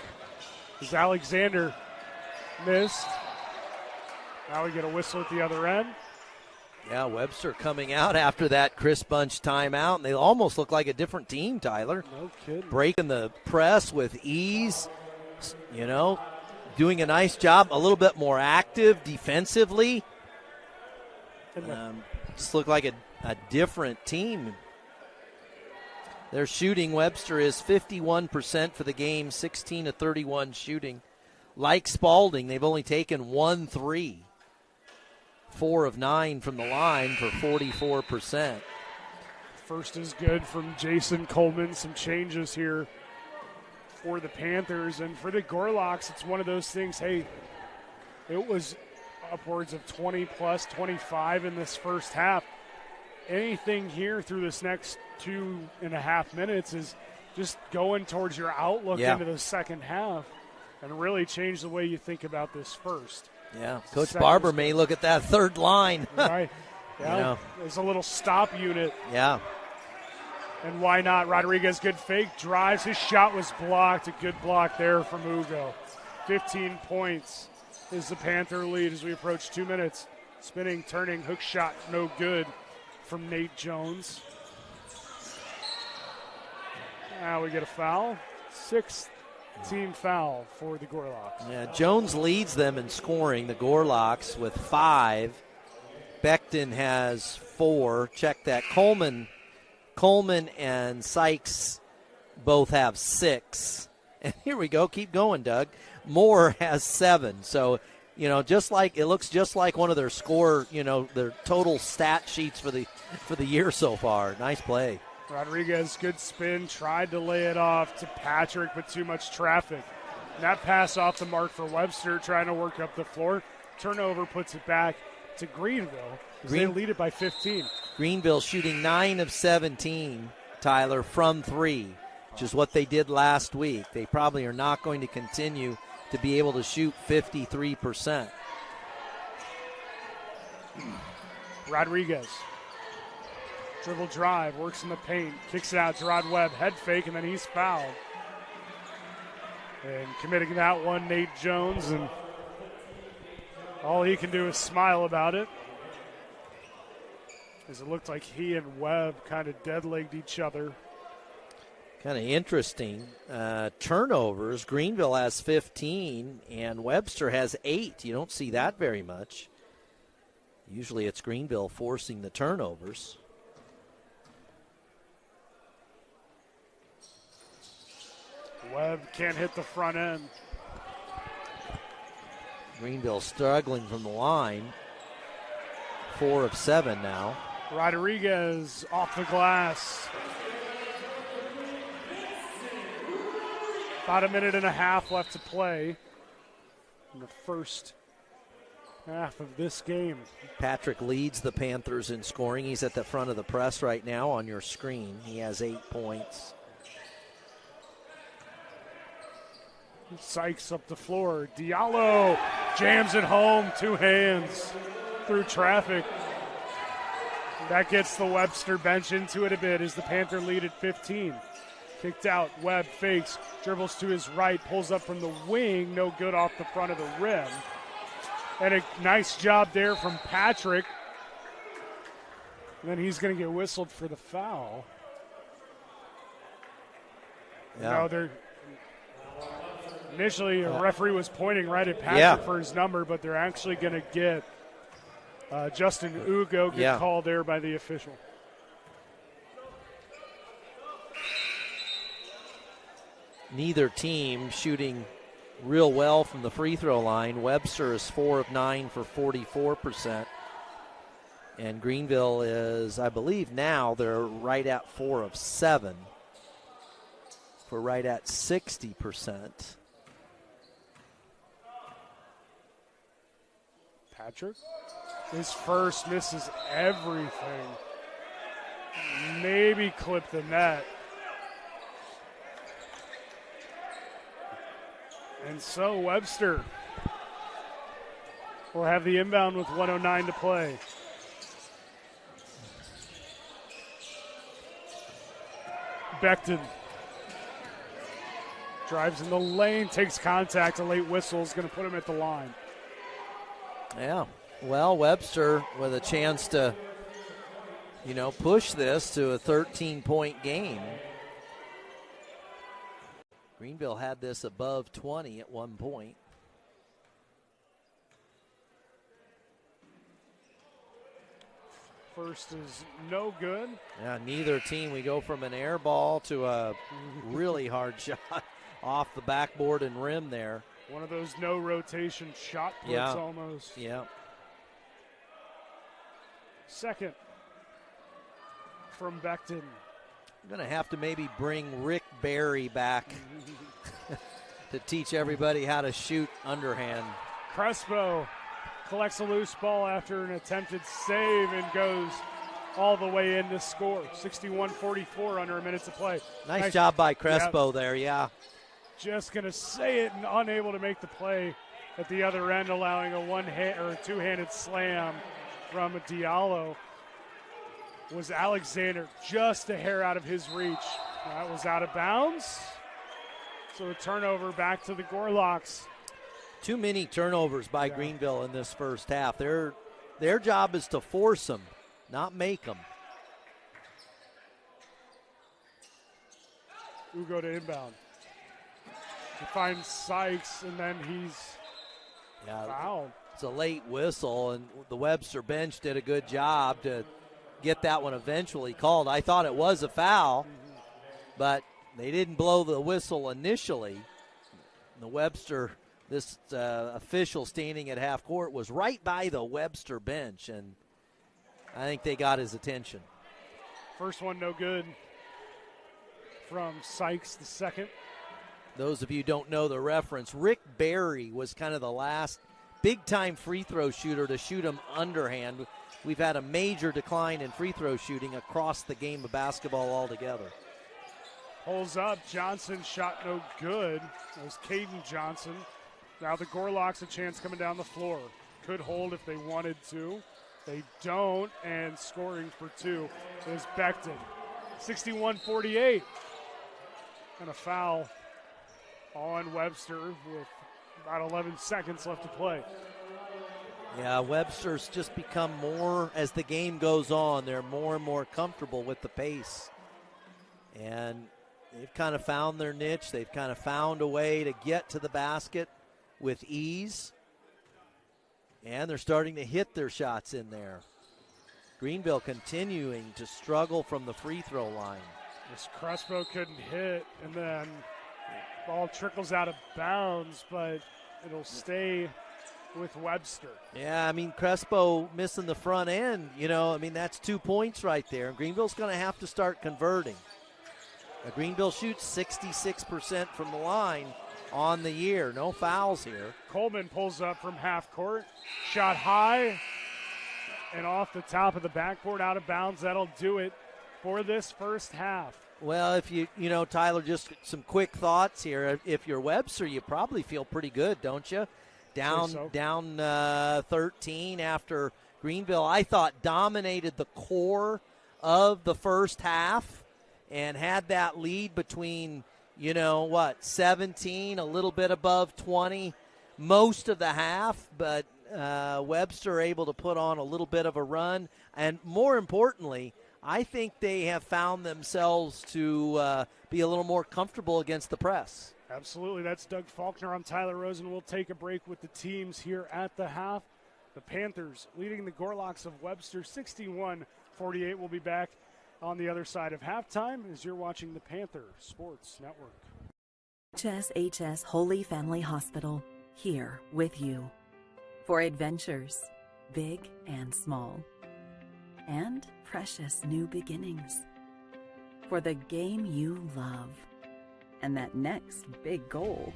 as Alexander missed. Now we get a whistle at the other end.
Yeah, Webster coming out after that Chris Bunch timeout, and they almost look like a different team, Tyler.
No kidding.
Breaking the press with ease, you know, doing a nice job, a little bit more active defensively. Just look like a different team. Their shooting, Webster, is 51% for the game, 16 of 31 shooting. Like Spalding, they've only taken 1 3. 4 of 9 from the line for 44%.
First is good from Jason Coleman. Some changes here for the Panthers. And for the Gorlocks, it's one of those things, hey, it was upwards of 20 plus, 25 in this first half. Anything here through this next 2.5 minutes is just going towards your outlook into the second half and really change the way you think about this first.
Yeah, Coach Barber may look at that third line.
Right. Yeah,
you know.
There's a little stop unit.
Yeah.
And why not? Rodriguez, good fake, drives. His shot was blocked. A good block there from Ugo. 15 points is the Panther lead as we approach 2 minutes. Spinning, turning, hook shot, no good from Nate Jones. Now we get a foul. 6th team foul for the Gorlocks.
Yeah, Jones leads them in scoring, the Gorlocks, with 5. Becton has 4. Check that. Coleman and Sykes both have 6. And here we go. Keep going, Doug. Moore has 7. So, you know, just like it looks just like one of their score, you know, their total stat sheets for the year so far. Nice play.
Rodriguez, good spin, tried to lay it off to Patrick, but too much traffic. And that pass off the mark for Webster, trying to work up the floor. Turnover puts it back to Greenville. They lead it by 15.
Greenville shooting 9 of 17, Tyler, from 3, which is what they did last week. They probably are not going to continue to be able to shoot 53%.
Rodriguez. Dribble drive, works in the paint, kicks it out. Gerard Webb, head fake, and then he's fouled. And committing that one, Nate Jones, and all he can do is smile about it. As it looked like he and Webb kind of dead-legged each other.
Kind of interesting. Turnovers, Greenville has 15, and Webster has 8. You don't see that very much. Usually it's Greenville forcing the turnovers.
Webb can't hit the front end.
Greenville struggling from the line. 4 of 7 now.
Rodriguez off the glass. About 1.5 minutes left to play in the first half of this game.
Patrick leads the Panthers in scoring. He's at the front of the press right now on your screen. He has 8 points.
Sykes up the floor. Diallo jams it home, 2 hands through traffic. That gets the Webster bench into it a bit as the Panther lead at 15. Kicked out, Webb fakes, dribbles to his right, pulls up from the wing, no good off the front of the rim. And a nice job there from Patrick. And then he's going to get whistled for the foul.
Yeah.
No, they're initially a referee was pointing right at Patrick for his number, but they're actually going to get Justin Ugo get called there by the official.
Neither team shooting real well from the free throw line. Webster is 4 of 9 for 44%. And Greenville is, I believe now, they're right at 4 of 7 for right at 60%.
Patrick, his first misses everything. Maybe clip the net. And so Webster will have the inbound with 1:09 to play. Becton drives in the lane, takes contact. A late whistle is going to put him at the line.
Yeah. Well, Webster with a chance to, push this to a 13-point game. Greenville had this above 20 at one point.
First is no good.
Yeah, neither team. We go from an air ball to a really hard shot off the backboard and rim there.
One of those no rotation shot puts almost.
Yeah.
Second from Becton.
I'm going to have to maybe bring Rick Barry back to teach everybody how to shoot underhand.
Crespo collects a loose ball after an attempted save and goes all the way in to score. 61-44 under a minute to play.
Nice job by Crespo there, yeah.
Just going to say it and unable to make the play at the other end, allowing a two-handed slam from Diallo. Was Alexander just a hair out of his reach. That was out of bounds. So a turnover back to the Gorlocks.
Too many turnovers by Greenville in this first half. Their job is to force them, not make them.
Ugo to inbound. He finds Sykes, and then he's fouled.
It's a late whistle, and the Webster bench did a good job to get that one eventually called. I thought it was a foul, but they didn't blow the whistle initially. The Webster, this official standing at half court, was right by the Webster bench, and I think they got his attention.
First one no good from Sykes, the second.
Those of you who don't know the reference, Rick Barry was kind of the last big-time free throw shooter to shoot him underhand. We've had a major decline in free throw shooting across the game of basketball altogether.
Pulls up. Johnson shot no good. That was Caden Johnson. Now the Gorlocks a chance coming down the floor. Could hold if they wanted to. They don't, and scoring for two is Becton. 61-48. And a foul on Webster with about 11 seconds left to play.
Yeah, Webster's just become more, as the game goes on, they're more and more comfortable with the pace. And they've kind of found their niche. They've kind of found a way to get to the basket with ease. And they're starting to hit their shots in there. Greenville continuing to struggle from the free throw line.
This Crespo couldn't hit, and then ball trickles out of bounds, but it'll stay with Webster.
Yeah, I mean, Crespo missing the front end, that's 2 points right there. And Greenville's going to have to start converting. Greenville shoots 66% from the line on the year. No fouls here.
Coleman pulls up from half court. Shot high and off the top of the backboard, out of bounds. That'll do it for this first half.
Well, if Tyler, just some quick thoughts here. If you're Webster, you probably feel pretty good, don't you? Down 13 after Greenville, I thought, dominated the core of the first half and had that lead between, 17, a little bit above 20, most of the half. But Webster able to put on a little bit of a run. And more importantly, I think they have found themselves to be a little more comfortable against the press.
Absolutely. That's Doug Faulkner. I'm Tyler Rosen. We'll take a break with the teams here at the half. The Panthers leading the Gorlocks of Webster 61-48. We'll be back on the other side of halftime as you're watching the Panther Sports Network.
HSHS Holy Family Hospital, here with you. For adventures, big and small, and precious new beginnings. For the game you love, and that next big goal.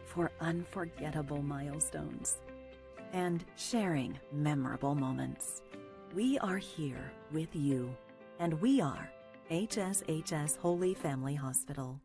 For unforgettable milestones, and sharing memorable moments. We are here with you, and we are HSHS Holy Family Hospital.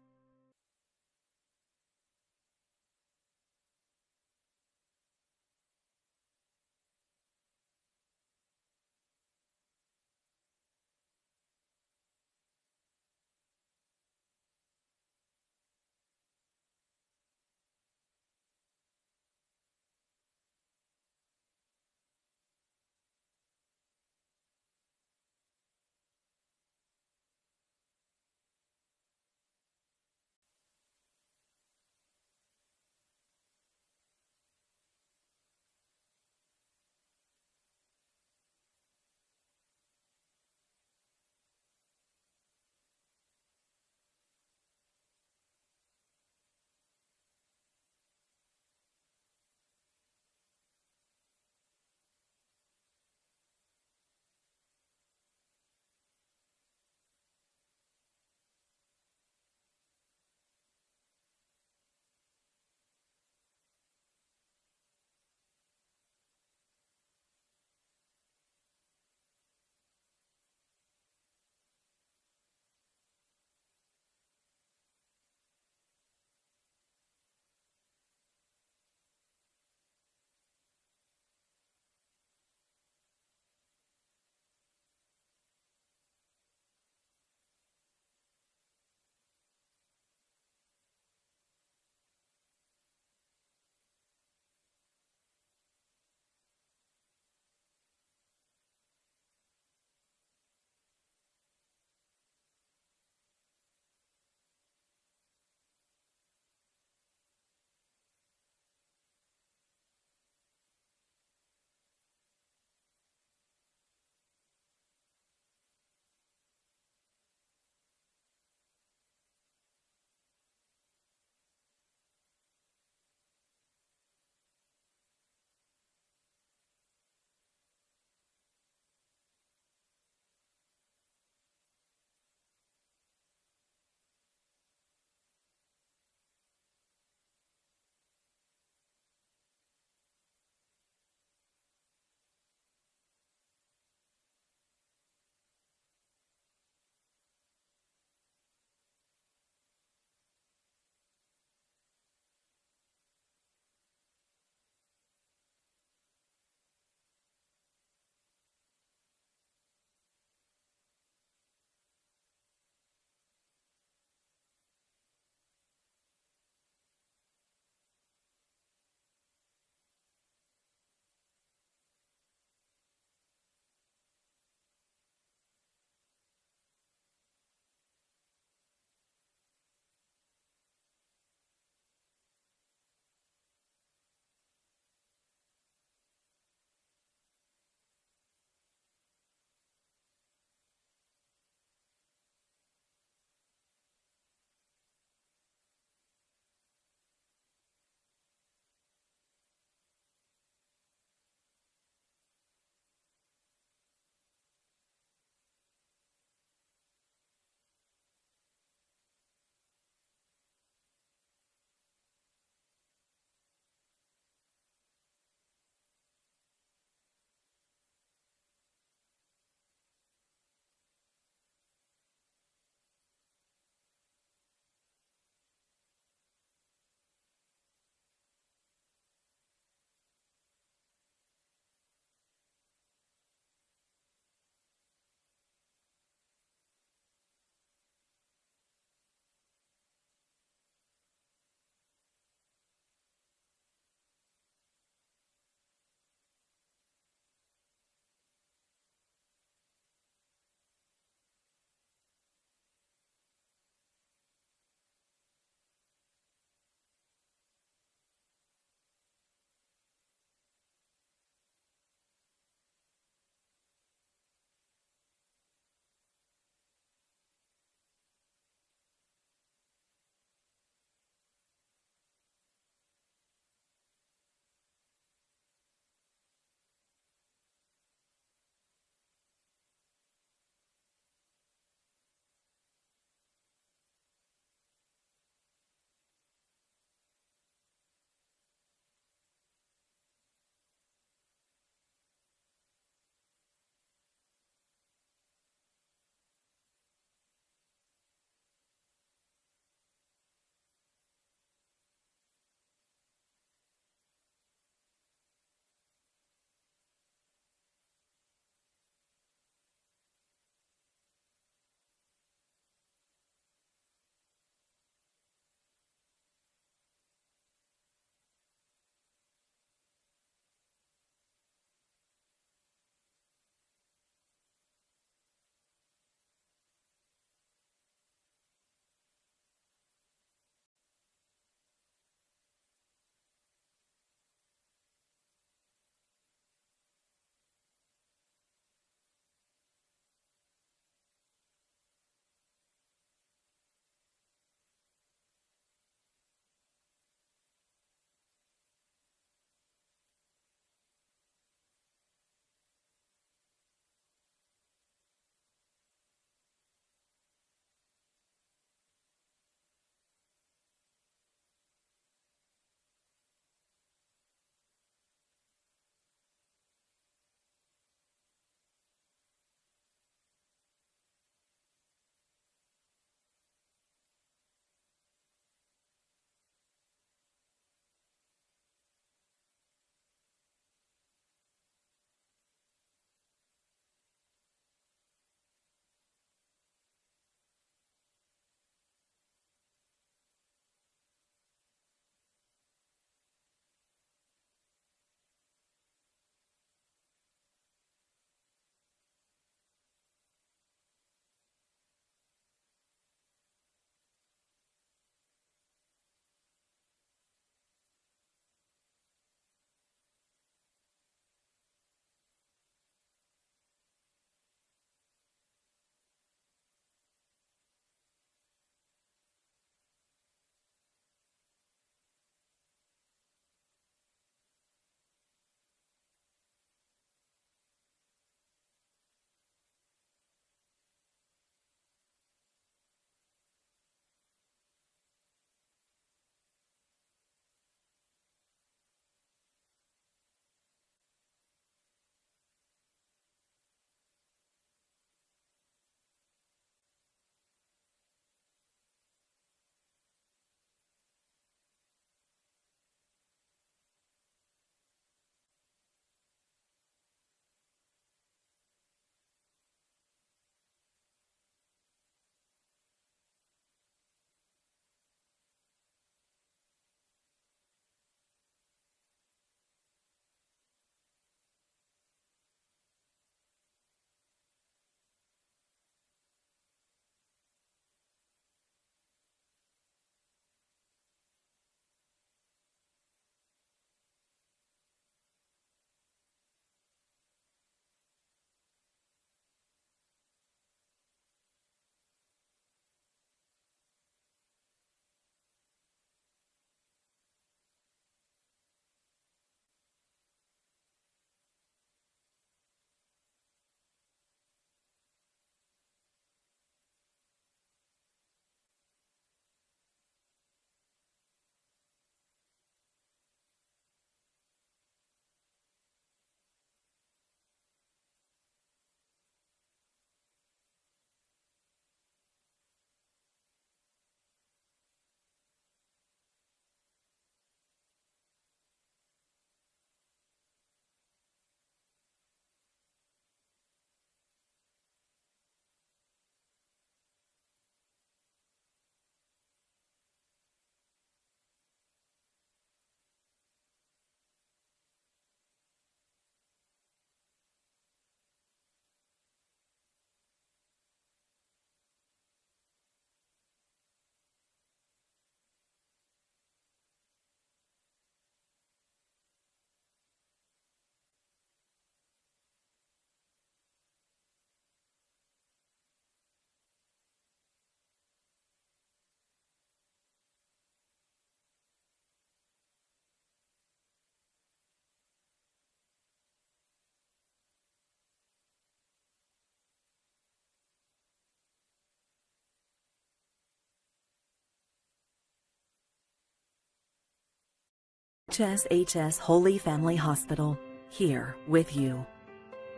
HSHS Holy Family Hospital, here with you.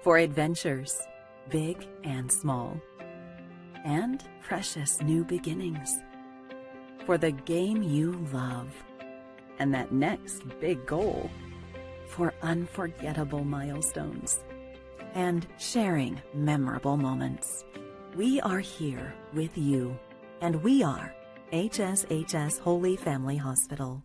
For adventures, big and small, and precious new beginnings. For the game you love, and that next big goal. For unforgettable milestones, and sharing memorable moments. We are here with you, and we are HSHS Holy Family Hospital.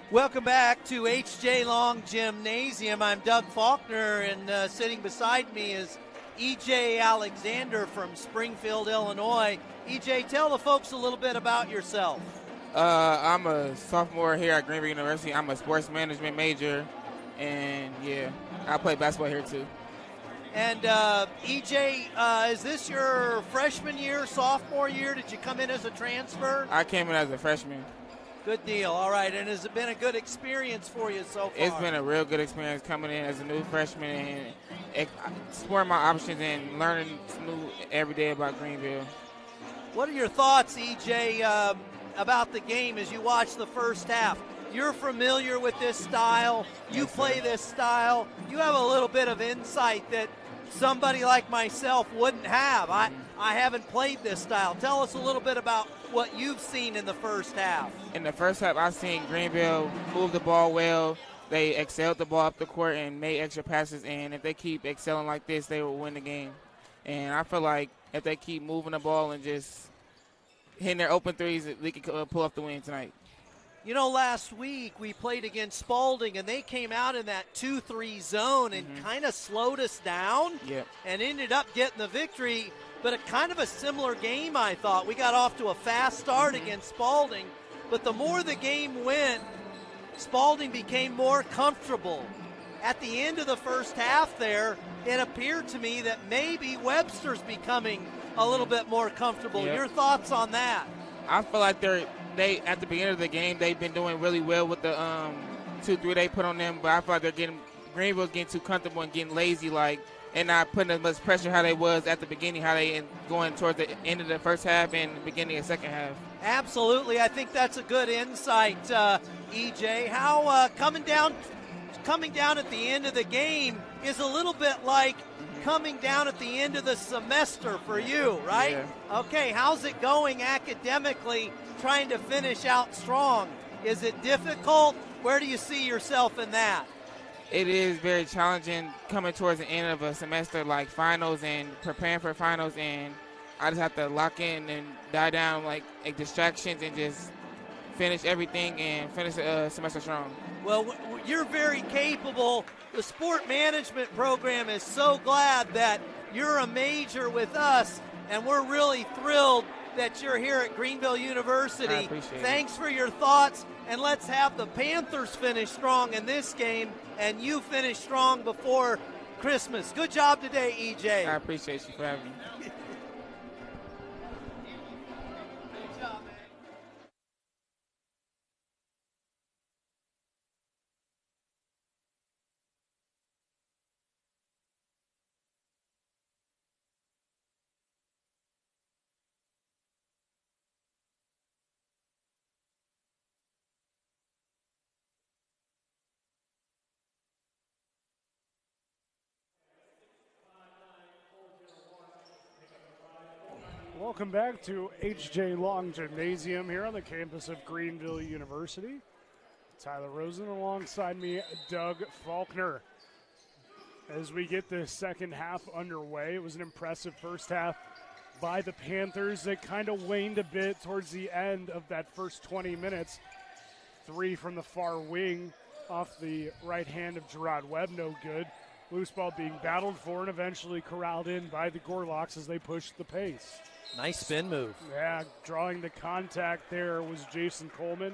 Welcome back to H.J. Long Gymnasium. I'm Doug Faulkner, and sitting beside me is E.J. Alexander from Springfield, Illinois. E.J., tell the folks a little bit about yourself.
I'm a sophomore here at Greenville University. I'm a sports management major, and yeah, I play basketball here too.
And E.J., is this your freshman year, sophomore year? Did you come in as a transfer?
I came in as a freshman.
Good deal. All right. And has it been a good experience for you so far?
It's been a real good experience coming in as a new freshman and exploring my options and learning new every day about Greenville.
What are your thoughts, EJ, about the game as you watch the first half? You're familiar with this style. You play this style. You have a little bit of insight that somebody like myself wouldn't have. I haven't played this style. Tell us a little bit about what you've seen in the first half.
In the first half, I've seen Greenville move the ball well. They excelled the ball up the court and made extra passes, and if they keep excelling like this, they will win the game. And I feel like if they keep moving the ball and just hitting their open threes, they can pull off the win tonight.
You know, last week we played against Spalding, and they came out in that 2-3 zone and kind of slowed us down and ended up getting the victory. But a kind of a similar game, I thought. We got off to a fast start against Spalding, but the more the game went, Spalding became more comfortable. At the end of the first half there, it appeared to me that maybe Webster's becoming a little bit more comfortable. Your thoughts on that?
I feel like they at the beginning of the game, they've been doing really well with the 2-3 they put on them, but I feel like Greenville's getting too comfortable and getting lazy, and not putting as much pressure how they was at the beginning, how they going towards the end of the first half and the beginning of the second half.
Absolutely. I think that's a good insight, EJ. How coming down at the end of the game is a little bit like coming down at the end of the semester for you, right?
Yeah.
Okay, how's it going academically, trying to finish out strong? Is it difficult? Where do you see yourself in that?
It is very challenging coming towards the end of a semester like finals and preparing for finals, and I just have to lock in and die down like distractions and just finish everything and finish the semester strong.
Well, you're very capable. The sport management program is so glad that you're a major with us, and we're really thrilled that you're here at Greenville University.
I appreciate
Thanks for your thoughts, and let's have the Panthers finish strong in this game, and you finish strong before Christmas. Good job today, EJ.
I appreciate you for having me.
Good job, man.
Welcome back to H.J. Long Gymnasium here on the campus of Greenville University. Tyler Rosen alongside me, Doug Faulkner. As we get the second half underway, it was an impressive first half by the Panthers. They kind of waned a bit towards the end of that first 20 minutes. three from the far wing off the right hand of Gerard Webb, no good. Loose ball being battled for and eventually corralled in by the Gorlocks as they push the pace.
Nice spin move.
Yeah, drawing the contact there was Jason Coleman.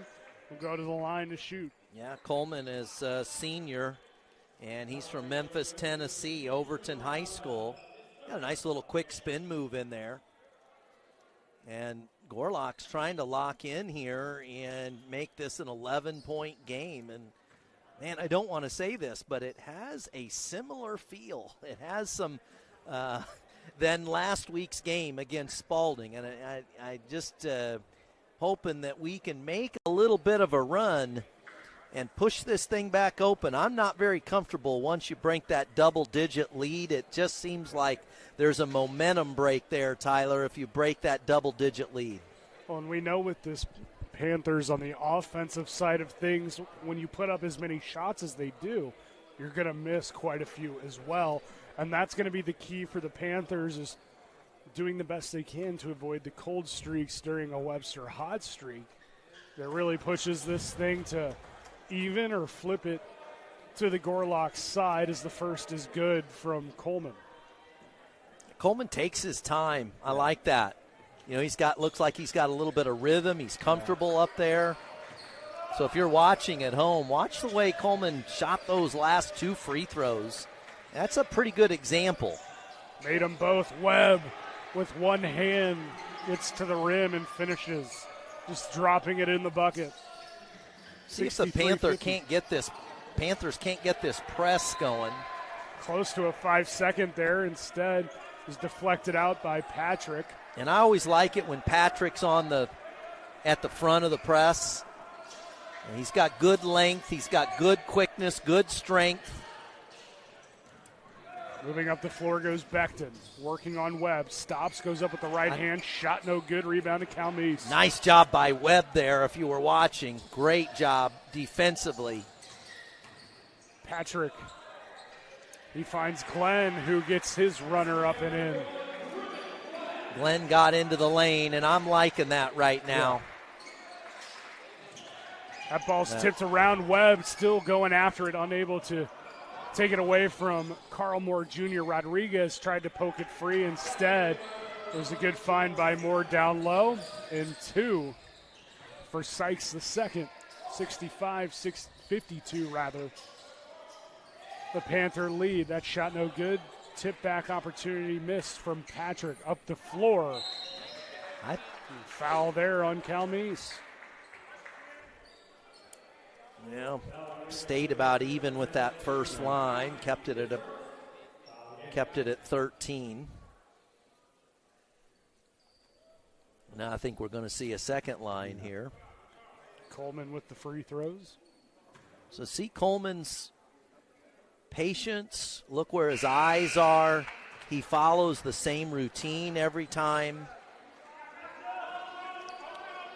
Will go to the line to shoot.
Yeah, Coleman is a senior, and he's from Memphis, Tennessee, Overton High School. Got a nice little quick spin move in there. And Gorlock's trying to lock in here and make this an 11-point game. And, man, I don't want to say this, but it has a similar feel. It has some than last week's game against Spalding. And I just hoping that we can make a little bit of a run and push this thing back open. I'm not very comfortable once you break that double-digit lead. It just seems like there's a momentum break there, Tyler, if you break that double-digit lead.
Well, and we know with this Panthers on the offensive side of things, when you put up as many shots as they do, you're going to miss quite a few as well. And that's going to be the key for the Panthers, is doing the best they can to avoid the cold streaks during a Webster hot streak that really pushes this thing to even or flip it to the Gorlock side, as the first is good from Coleman.
Coleman takes his time. I like that. You know, looks like he's got a little bit of rhythm. He's comfortable up there. So if you're watching at home, watch the way Coleman shot those last two free throws. That's a pretty good example.
Made them both. Webb with one hand gets to the rim and finishes, just dropping it in the bucket.
See if the Panthers can't get this press going.
Close to a 5-second there. Instead, is deflected out by Patrick.
And I always like it when Patrick's at the front of the press. And he's got good length. He's got good quickness, good strength.
Moving up the floor goes Becton. Working on Webb. Stops, goes up with the right hand. Shot no good. Rebound to Calmese.
Nice job by Webb there if you were watching. Great job defensively.
Patrick. He finds Glenn, who gets his runner up and in.
Glenn got into the lane, and I'm liking that right now.
Yeah. That ball's tipped around. Webb still going after it, unable to take it away from Carl Moore Jr. Rodriguez tried to poke it free. Instead, it was a good find by Moore down low. And two for Sykes the second. 65-52 rather. The Panther lead. That shot no good. Tip back opportunity missed from Patrick up the floor. Foul there on Calmese.
Yeah, stayed about even with that first line. Kept it at 13. Now I think we're going to see a second line here.
Coleman with the free throws.
So see Coleman's patience. Look where his eyes are. He follows the same routine every time.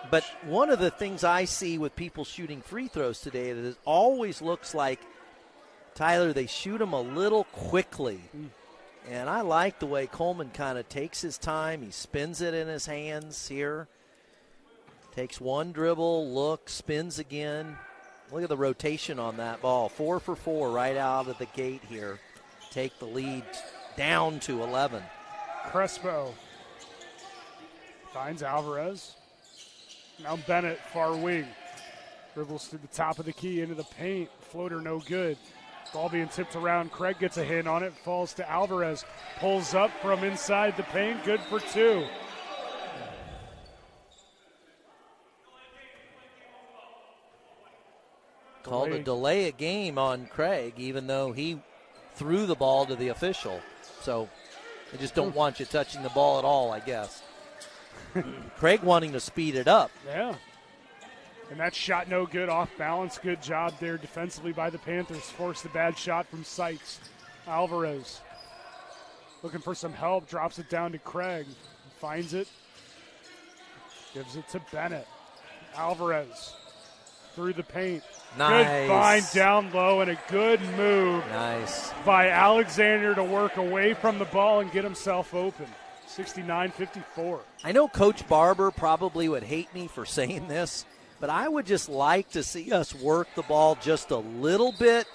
But one of the things I see with people shooting free throws today is it always looks like, Tyler, they shoot them a little quickly. And I like the way Coleman kind of takes his time. He spins it in his hands here. Takes one dribble, looks, spins again. Look at the rotation on that ball. 4 for 4 right out of the gate here. Take the lead down to 11.
Crespo finds Alvarez. Now Bennett, far wing. Dribbles through the top of the key into the paint. Floater no good. Ball being tipped around. Craig gets a hit on it. Falls to Alvarez. Pulls up from inside the paint. Good for two.
Called a delay a game on Craig, even though he threw the ball to the official. So they just don't want you touching the ball at all, I guess. Craig wanting to speed it up.
Yeah. And that shot no good, off balance. Good job there defensively by the Panthers. Forced the bad shot from Sykes. Alvarez looking for some help. Drops it down to Craig. Finds it. Gives it to Bennett. Alvarez through the paint.
Nice.
Good find down low and a good move.
Nice.
By Alexander to work away from the ball and get himself open. 69-54.
I know Coach Barber probably would hate me for saying this, but I would just like to see us work the ball just a little bit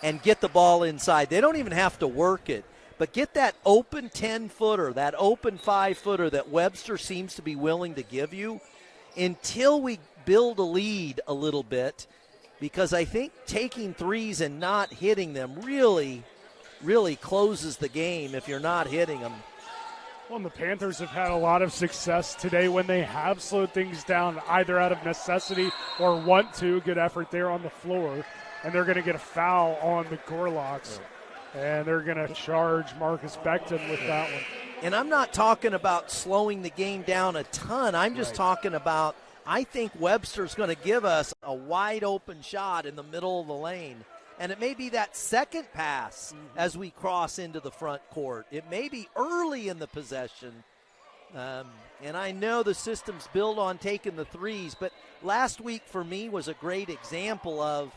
and get the ball inside. They don't even have to work it, but get that open 10-footer, that open 5-footer that Webster seems to be willing to give you until we build a lead a little bit, because I think taking threes and not hitting them really closes the game if you're not hitting them.
Well, and the Panthers have had a lot of success today when they have slowed things down, either out of necessity or want to. Good effort there on the floor. And they're going to get a foul on the Gorlocks. And they're going to charge Marcus Becton with that one.
And I'm not talking about slowing the game down a ton. I'm just talking about, I think Webster's going to give us a wide open shot in the middle of the lane. And it may be that second pass as we cross into the front court. It may be early in the possession. And I know the system's built on taking the threes, but last week for me was a great example of,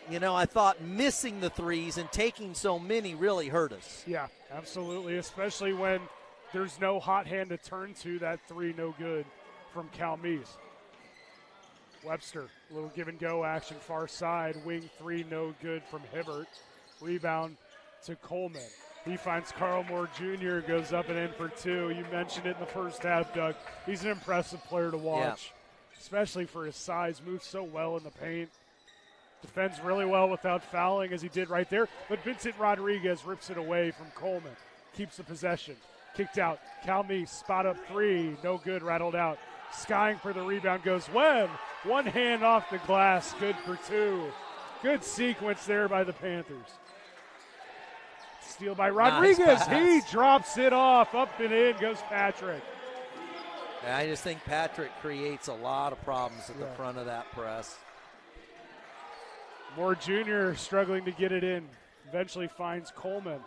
I thought missing the threes and taking so many really hurt us.
Yeah, absolutely, especially when there's no hot hand to turn to. That three no good from Cal Meese. Webster, a little give-and-go action, far side. Wing three, no good from Hibbert. Rebound to Coleman. He finds Carl Moore Jr., goes up and in for two. You mentioned it in the first half, Doug. He's an impressive player to watch, especially for his size. Moves so well in the paint. Defends really well without fouling, as he did right there. But Vincent Rodriguez rips it away from Coleman. Keeps the possession. Kicked out. Cal Meese, spot up three. No good, rattled out. Skying for the rebound goes Webb. One hand off the glass, good for two. Good sequence there by the Panthers. Steal by Rodriguez.
Nice
he drops it off. Up and in goes Patrick.
I just think Patrick creates a lot of problems at the front of that press.
Moore Jr. struggling to get it in. Eventually finds Coleman.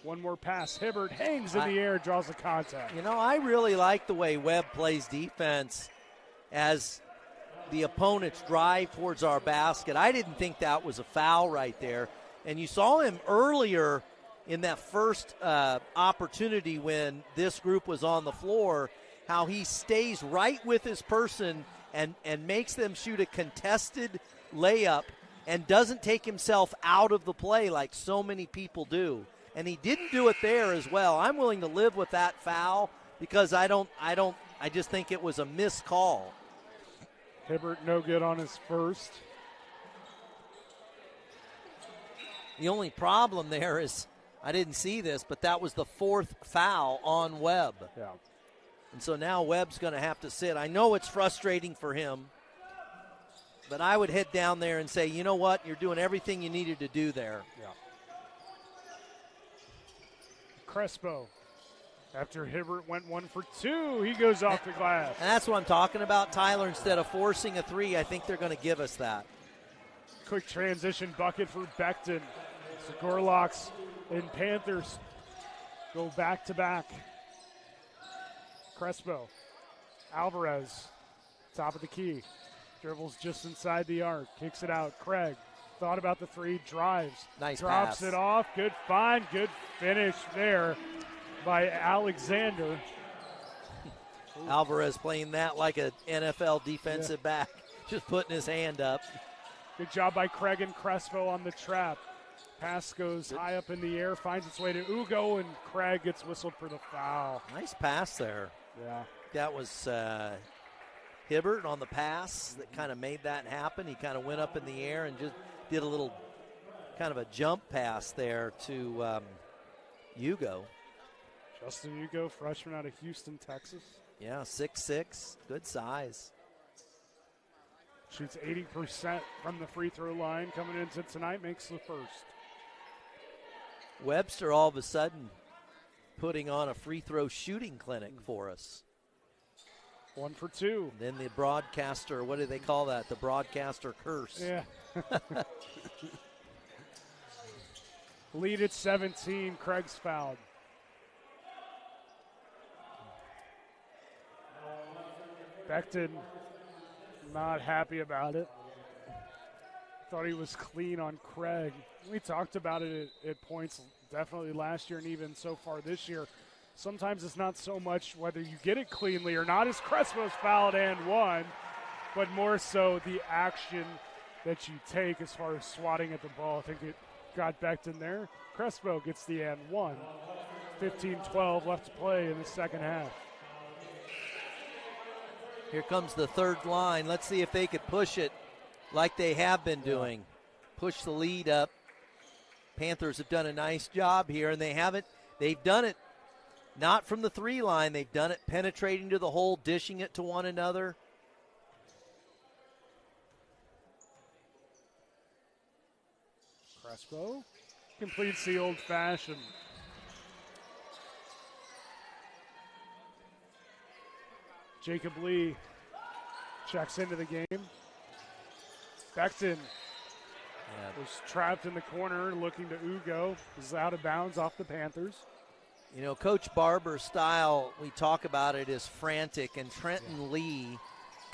One more pass. Hibbert hangs in the air, draws the contact.
I really like the way Webb plays defense as the opponents drive towards our basket. I didn't think that was a foul right there. And you saw him earlier in that first opportunity when this group was on the floor, how he stays right with his person and makes them shoot a contested layup and doesn't take himself out of the play like so many people do. And he didn't do it there as well. I'm willing to live with that foul because I just think it was a missed call.
Hibbert no good on his first.
The only problem there is, I didn't see this, but that was the fourth foul on Webb.
Yeah.
And so now Webb's going to have to sit. I know it's frustrating for him, but I would head down there and say, you know what, you're doing everything you needed to do there.
Yeah. Crespo. After Hibbert went 1 for 2, he goes off the glass.
And that's what I'm talking about, Tyler. Instead of forcing a three, I think they're going to give us that.
Quick transition bucket for Becton. So Gorlocks and Panthers go back-to-back. Crespo. Alvarez, top of the key. Dribbles just inside the arc. Kicks it out. Craig thought about the three, drives.
Nice
drops
pass.
It off. Good find. Good finish there by Alexander.
Alvarez playing that like an NFL defensive back, just putting his hand up.
Good job by Craig and Crespo on the trap. Pass goes high up in the air, finds its way to Ugo, and Craig gets whistled for the foul.
Nice pass there.
Yeah.
That was Hibbert on the pass that kind of made that happen. He kind of went up in the air and just did a little kind of a jump pass there to Ugo.
Justin Ugo, freshman out of Houston, Texas.
Yeah, 6'6", good size.
Shoots 80% from the free throw line coming into tonight, makes the first.
Webster all of a sudden putting on a free throw shooting clinic for us.
1 for 2.
Then the broadcaster, what do they call that? The broadcaster curse.
Yeah. Lead at 17, Craig's fouled. Becton not happy about it. Thought he was clean on Craig. We talked about it at points definitely last year and even so far this year. Sometimes it's not so much whether you get it cleanly or not, as Crespo's fouled and one. but more so the action that you take as far as swatting at the ball. I think it got Becton there. Crespo gets the and one. 15-12 left to play in the second half.
Here comes the third line. Let's see if they could push it like they have been doing. Push the lead up. Panthers have done a nice job here, and they've done it not from the 3 line. They've done it penetrating to the hole, dishing it to one another.
Crespo completes the old-fashioned. Jacob Lee checks into the game. Becton was trapped in the corner, looking to Ugo. Is out of bounds off the Panthers.
You know, Coach Barber's style, we talk about it, is frantic, and Trenton Lee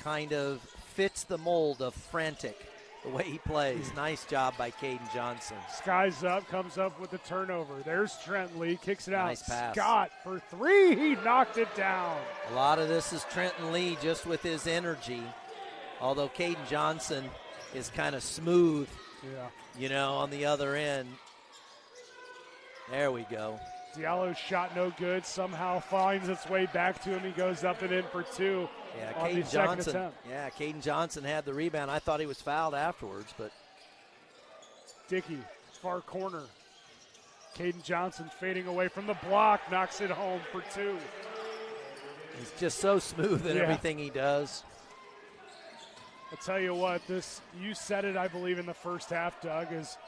kind of fits the mold of frantic, the way he plays. Nice job by Caden Johnson.
Skies up, comes up with the turnover. There's Trenton Lee, kicks it out.
Nice pass.
Scott for 3, he knocked it down.
A lot of this is Trenton Lee just with his energy, although Caden Johnson is kind of smooth, you know, on the other end. There we go.
Diallo's shot no good, somehow finds its way back to him. He goes up and in for 2 on the second attempt.
Yeah, Caden Johnson had the rebound. I thought he was fouled afterwards, but.
Dickey, far corner. Caden Johnson fading away from the block, knocks it home for 2.
He's just so smooth in everything he does.
I'll tell you what, you said it, I believe, in the first half, Doug, is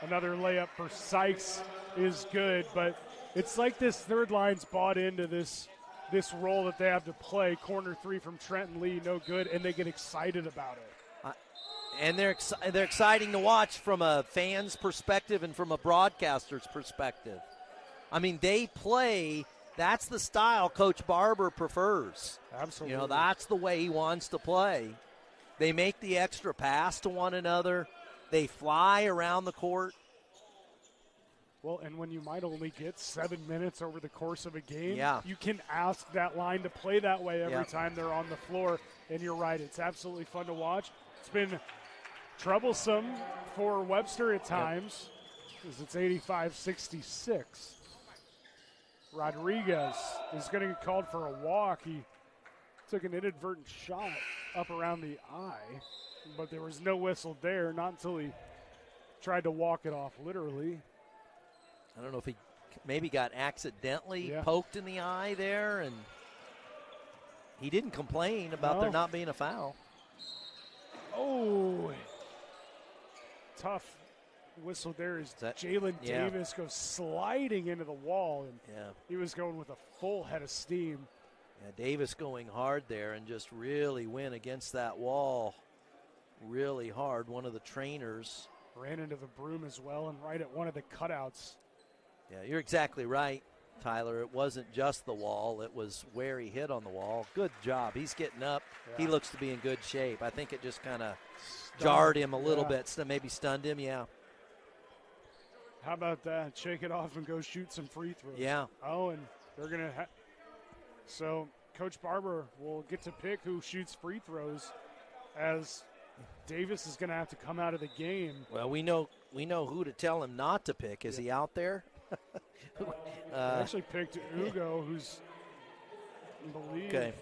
another layup for Sykes is good, but it's like this third line's bought into this role that they have to play. Corner 3 from Trenton Lee, no good, and they get excited about it.
And they're exciting to watch from a fan's perspective and from a broadcaster's perspective. I mean, they play. That's the style Coach Barber prefers.
Absolutely.
You know, that's the way he wants to play. They make the extra pass to one another. They fly around the court.
Well, and when you might only get 7 minutes over the course of a game,
Yeah.
you can ask that line to play that way every time they're on the floor. And you're right, it's absolutely fun to watch. It's been troublesome for Webster at times because it's 85-66. Rodriguez is going to get called for a walk. He took an inadvertent shot up around the eye, but there was no whistle there, not until he tried to walk it off literally.
I don't know if he maybe got accidentally poked in the eye there, and he didn't complain about there not being a foul.
Oh, tough whistle there as Jalen Davis goes sliding into the wall, and he was going with a full head of steam.
Yeah, Davis going hard there and just really went against that wall really hard. One of the trainers
ran into the broom as well and right at one of the cutouts.
Yeah, you're exactly right, Tyler. It wasn't just the wall. It was where he hit on the wall. Good job. He's getting up. Yeah. He looks to be in good shape. I think it just kind of jarred him a little bit, maybe stunned him,
How about that? Shake it off and go shoot some free throws.
Yeah.
Oh, and they're going to so Coach Barber will get to pick who shoots free throws as Davis is going to have to come out of the game.
Well, we know who to tell him not to pick. Is he out there?
I actually picked Ugo, who's, I believe.
Okay.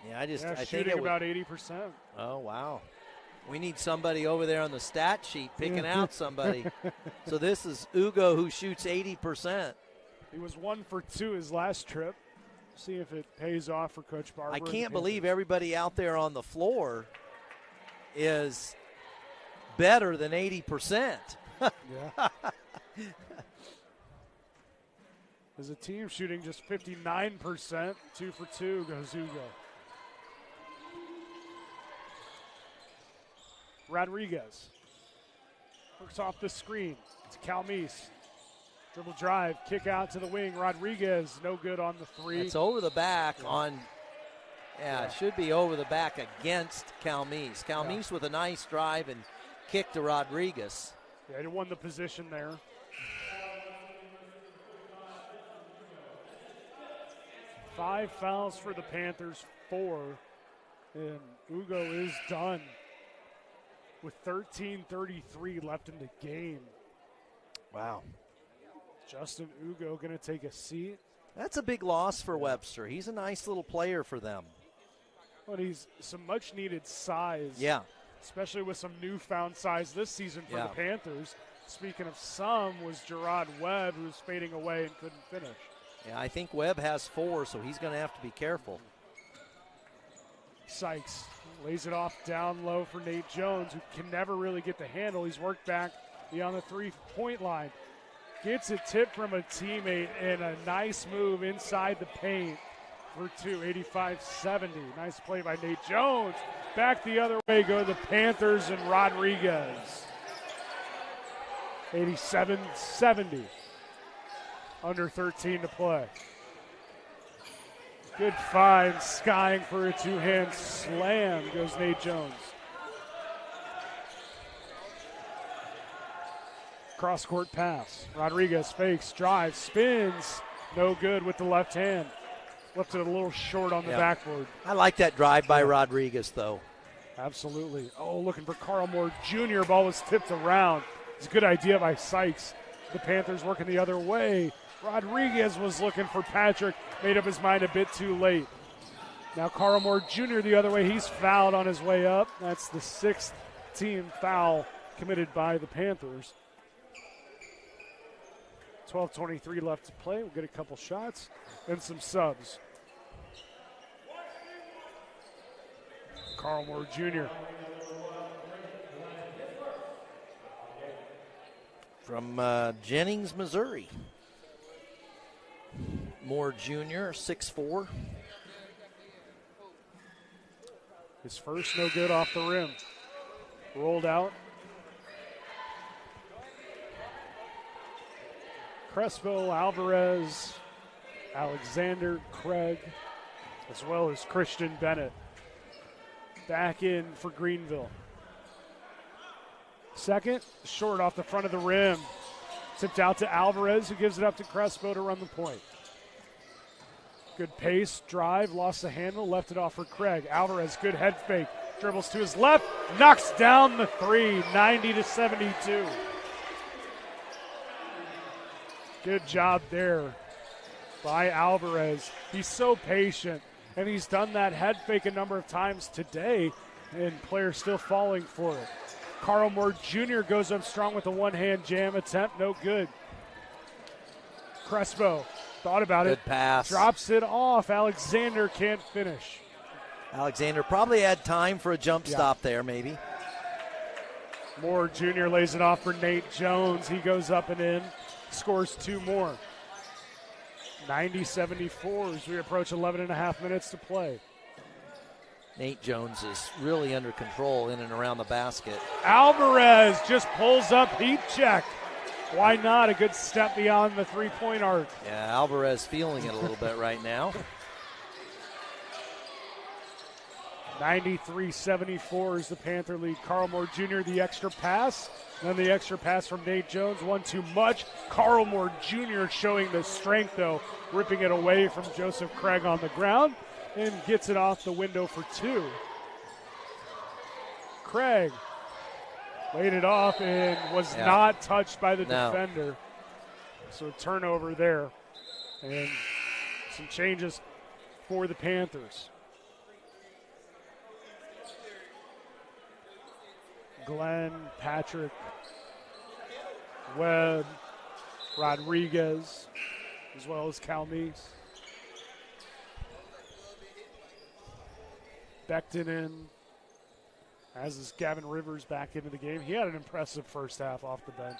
Yeah, I
shooting
think
about 80%.
Oh, wow. We need somebody over there on the stat sheet picking out somebody. So this is Ugo who shoots 80%.
He was 1 for 2 his last trip. See if it pays off for Coach Barber.
I can't believe everybody out there on the floor is better than 80%.
As a team shooting just 59%, 2 for 2 goes Ugo. Rodriguez works off the screen to Calmise. Dribble drive, kick out to the wing. Rodriguez, no good on the 3.
It's over the back on, it should be over the back against Calmise. Calmise with a nice drive and kick to Rodriguez.
Yeah, he won the position there. Five fouls for the Panthers, 4. And Ugo is done with 13:33 left in the game.
Wow.
Justin Ugo going to take a seat.
That's a big loss for Webster. He's a nice little player for them.
But he's some much-needed size.
Yeah.
Especially with some newfound size this season for the Panthers. Speaking of some, was Gerard Webb, who was fading away and couldn't finish.
Yeah, I think Webb has 4, so he's going to have to be careful.
Sykes lays it off down low for Nate Jones, who can never really get the handle. He's worked back beyond the three-point line. Gets a tip from a teammate and a nice move inside the paint for 2, 85-70. Nice play by Nate Jones. Back the other way go the Panthers and Rodriguez. 87-70. Under 13 to play. Good find, skying for a two-hand slam goes Nate Jones. Cross-court pass. Rodriguez fakes, drives, spins. No good with the left hand. Left it a little short on the backboard.
I like that drive by Rodriguez, though.
Absolutely. Oh, looking for Carl Moore Jr. Ball was tipped around. It's a good idea by Sykes. The Panthers working the other way. Rodriguez was looking for Patrick. Made up his mind a bit too late. Now Carl Moore Jr. the other way. He's fouled on his way up. That's the 6th team foul committed by the Panthers. 12:23 left to play. We'll get a couple shots and some subs. Carl Moore Jr.
From Jennings, Missouri. Moore Jr., 6'4".
His first no good off the rim. Rolled out. Crespo, Alvarez, Alexander, Craig, as well as Christian Bennett. Back in for Greenville. Second, short off the front of the rim. Tipped out to Alvarez, who gives it up to Crespo to run the point. Good pace, drive, lost the handle, left it off for Craig. Alvarez, good head fake, dribbles to his left, knocks down the three, 90-72. Good job there by Alvarez. He's so patient, and he's done that head fake a number of times today, and players still falling for it. Carl Moore Jr. goes up strong with a one-hand jam attempt, no good. Crespo thought about it.
Good pass.
Drops it off. Alexander can't finish.
Alexander probably had time for a jump stop there, maybe.
Moore Jr. lays it off for Nate Jones. He goes up and in, scores 2 more. 90-74 as we approach 11 and a half minutes to play.
Nate Jones is really under control in and around the basket.
Alvarez just pulls up, heat check. Why not? A good step beyond the three-point arc.
Yeah, Alvarez feeling it a little bit right now.
93-74 is the Panther lead. Carl Moore Jr. the extra pass. Then the extra pass from Nate Jones. One too much. Carl Moore Jr. showing the strength, though, ripping it away from Joseph Craig on the ground and gets it off the window for 2. Craig laid it off and was not touched by the defender. So turnover there. And some changes for the Panthers. Glenn, Patrick, Webb, Rodriguez, as well as Calmes. Becton in, as is Gavin Rivers back into the game. He had an impressive first half off the bench.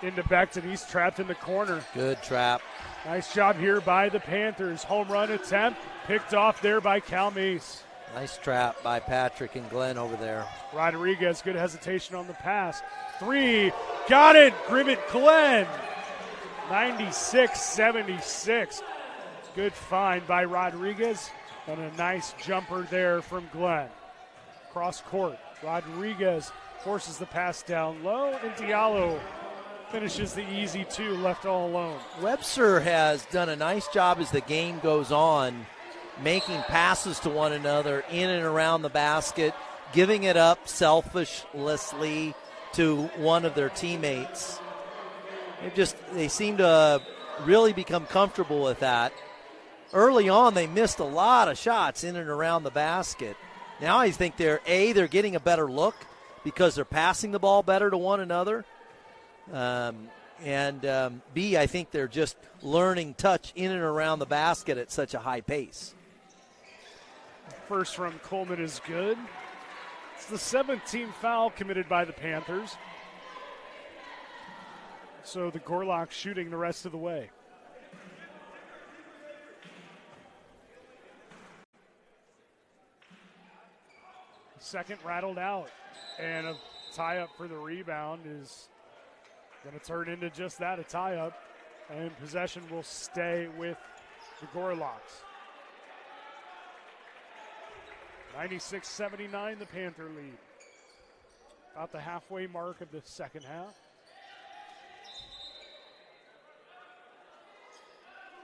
Into Becton, he's trapped in the corner.
Good trap.
Nice job here by the Panthers. Home run attempt, picked off there by Calmes.
Nice trap by Patrick and Glenn over there.
Rodriguez, good hesitation on the pass. 3, got it, Grimmett Glenn. 96-76. Good find by Rodriguez, and a nice jumper there from Glenn. Cross court, Rodriguez forces the pass down low, and Diallo finishes the easy 2, left all alone.
Webster has done a nice job as the game goes on, making passes to one another in and around the basket, giving it up selfishly to one of their teammates. They seem to really become comfortable with that. Early on, they missed a lot of shots in and around the basket. Now I think they're getting a better look because they're passing the ball better to one another. And B, I think they're just learning touch in and around the basket at such a high pace.
First from Coleman is good. It's the 17th foul committed by the Panthers. So the Gorlocks shooting the rest of the way. Second rattled out, and a tie-up for the rebound is going to turn into just that, a tie-up, and possession will stay with the Gorlocks. 96-79, the Panther lead. About the halfway mark of the second half.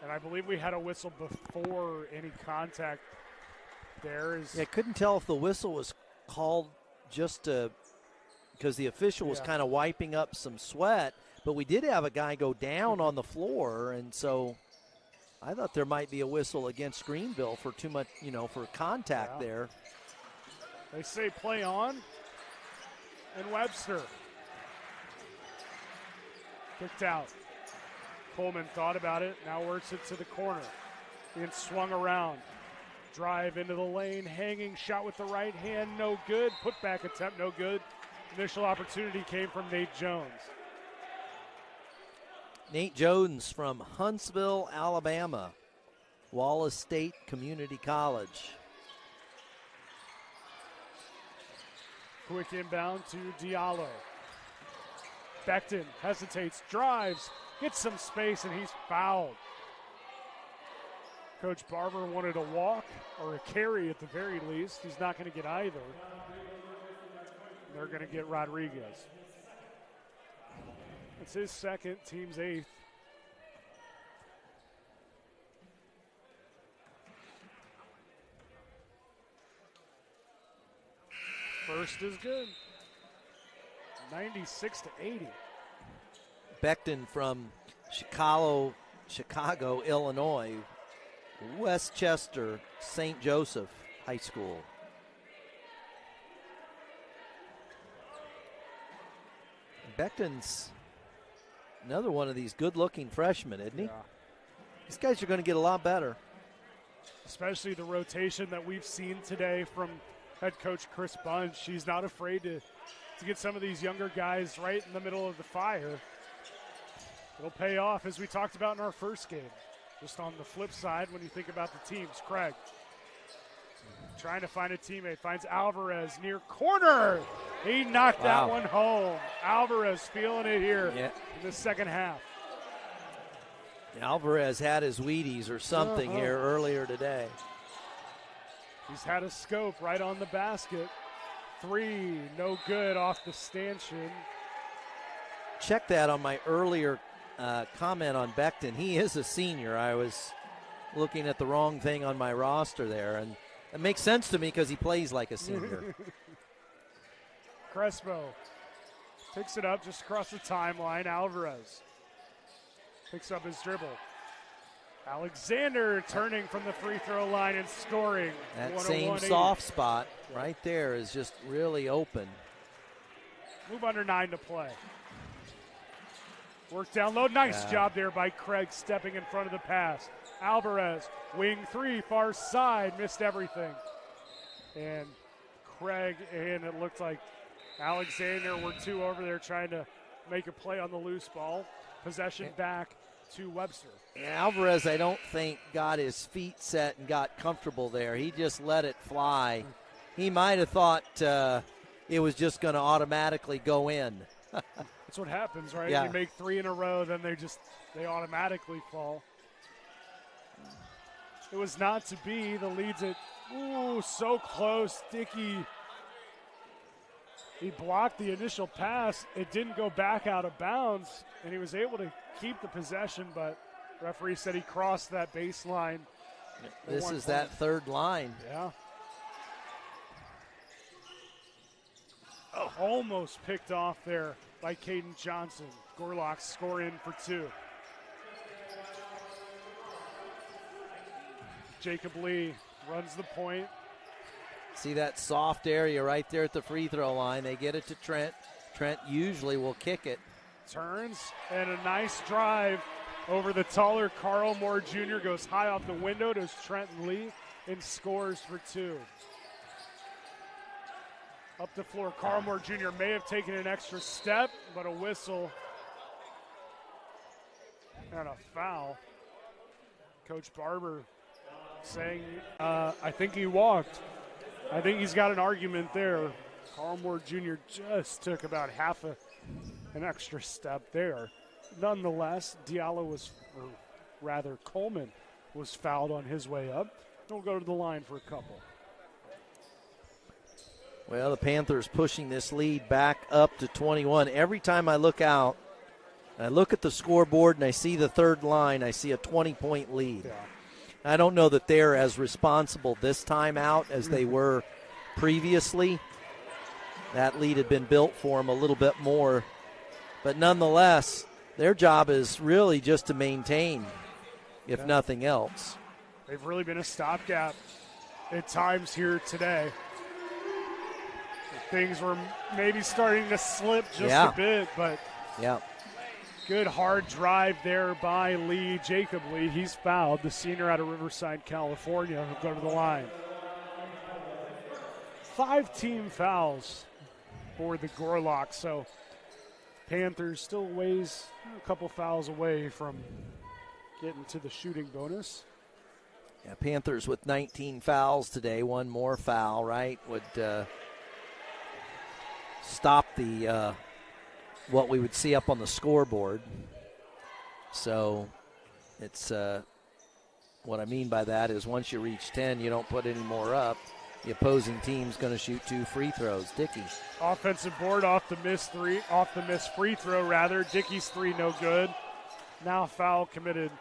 And I believe we had a whistle before any contact there.
I couldn't tell if the whistle was called just because the official was kind of wiping up some sweat, but we did have a guy go down on the floor, and so I thought there might be a whistle against Greenville for too much, for contact there.
They say play on, and Webster kicked out. Coleman thought about it, now works it to the corner. Being swung around. Drive into the lane, hanging shot with the right hand, no good. Putback attempt, no good. Initial opportunity came from Nate Jones.
Nate Jones from Huntsville, Alabama, Wallace State Community College.
Quick inbound to Diallo. Becton hesitates, drives, gets some space, and he's fouled. Coach Barber wanted a walk or a carry at the very least. He's not going to get either. They're going to get Rodriguez. It's his second, team's 8th. First is good. 96-80.
Becton from Chicago, Illinois. Westchester St. Joseph High School. Becton's another one of these good-looking freshmen, isn't he?
Yeah.
These guys are going to get a lot better.
Especially the rotation that we've seen today from head coach Chris Bunch. He's not afraid to get some of these younger guys right in the middle of the fire. It'll pay off, as we talked about in our first game. Just on the flip side, when you think about the teams, Craig trying to find a teammate, finds Alvarez near corner. He knocked that one home. Alvarez feeling it here in the second half.
Alvarez had his Wheaties or something here earlier today.
He's had a scope right on the basket. 3, no good off the stanchion.
Check that on my earlier comment on Becton. He is a senior. I was looking at the wrong thing on my roster there, and it makes sense to me because he plays like a senior.
Crespo picks it up just across the timeline. Alvarez picks up his dribble. Alexander turning from the free throw line and scoring.
That same soft spot right there is just really open.
Move under 9 to play. Work down low. Nice job there by Craig stepping in front of the pass. Alvarez, wing 3, far side, missed everything. And Craig, and it looked like Alexander were 2 over there trying to make a play on the loose ball. Possession back to Webster.
Alvarez, I don't think, got his feet set and got comfortable there. He just let it fly. He might have thought it was just going to automatically go in.
That's what happens, right?
Yeah.
You make 3 in a row, then they automatically fall. It was not to be. The lead's at, so close. Dickey He blocked the initial pass. It didn't go back out of bounds, and he was able to keep the possession, but referee said he crossed that baseline.
This is that third line.
Yeah. Oh, almost picked off there by Caden Johnson. Gorlock score in for 2. Jacob Lee runs the point.
See that soft area right there at the free throw line. They get it to Trent. Trent usually will kick it.
Turns, and a nice drive over the taller Carl Moore Jr. goes high off the window to Trenton Lee and scores for 2. Up the floor, Carl Moore Jr. may have taken an extra step, but a whistle and a foul. Coach Barber saying, I think he walked. I think he's got an argument there. Carl Moore Jr. just took about an extra step there. Nonetheless, Coleman was fouled on his way up. He'll go to the line for a couple.
Well, the Panthers pushing this lead back up to 21. Every time I look out, I look at the scoreboard and I see the third line, I see a 20-point lead.
Yeah.
I don't know that they're as responsible this time out as they were previously. That lead had been built for them a little bit more. But nonetheless, their job is really just to maintain, if nothing else.
They've really been a stopgap at times here today. Things were maybe starting to slip just a bit, but good hard drive there by Lee, Jacob Lee. He's fouled, the senior out of Riverside, California. He'll go to the line. 5 team fouls for the Gorlock, so Panthers still weighs a couple fouls away from getting to the shooting bonus.
Yeah, Panthers with 19 fouls today. One more foul, right, would stop the what we would see up on the scoreboard. So it's what I mean by that is once you reach 10, you don't put any more up. The opposing team's going to shoot 2 free throws. Dickey.
Offensive board off the missed free throw rather. Dickey's 3 no good. Now foul committed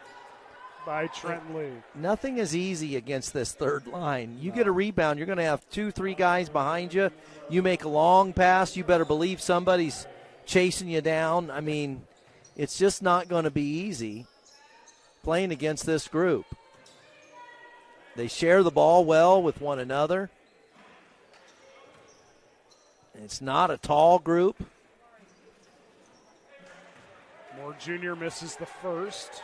by Trenton Lee.
Nothing is easy against this third line. You get a rebound, you're going to have 2-3 guys behind you. You make a long pass, you better believe somebody's chasing you down. I mean, it's just not going to be easy playing against this group. They share the ball well with one another. It's not a tall group.
Moore Jr. misses the first.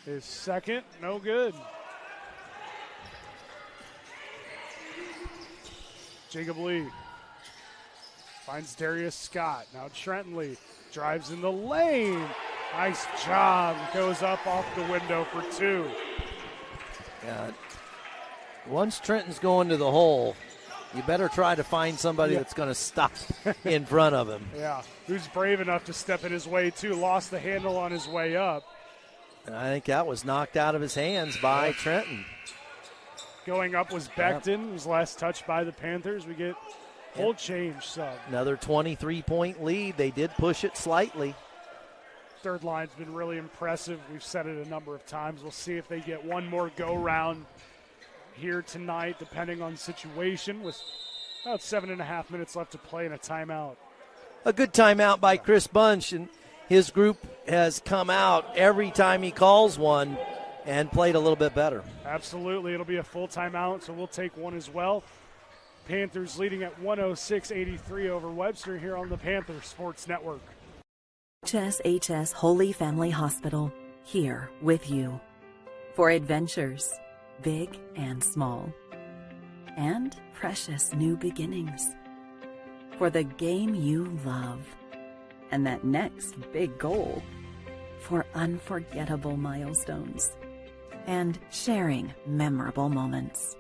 His second, no good. Jacob Lee finds Darius Scott. Now Trenton Lee drives in the lane. Nice job. Goes up off the window for 2.
Yeah. Once Trenton's going to the hole, you better try to find somebody that's going to stop in front of him.
Yeah. Who's brave enough to step in his way, too. Lost the handle on his way up.
And I think that was knocked out of his hands by Trenton.
Going up was Becton, who's last touched by the Panthers. We get whole change sub.
Another 23-point lead. They did push it slightly.
Third line's been really impressive. We've said it a number of times. We'll see if they get one more go-round here tonight, depending on the situation, with about 7.5 minutes left to play in a timeout.
A good timeout by Chris Bunch, and his group has come out every time he calls one and played a little bit better.
Absolutely. It'll be a full timeout, so we'll take one as well. Panthers leading at 106-83 over Webster here on the Panther Sports Network.
HSHS Holy Family Hospital, here with you. For adventures, big and small, and precious new beginnings. For the game you love, and that next big goal. For unforgettable milestones, and sharing memorable moments.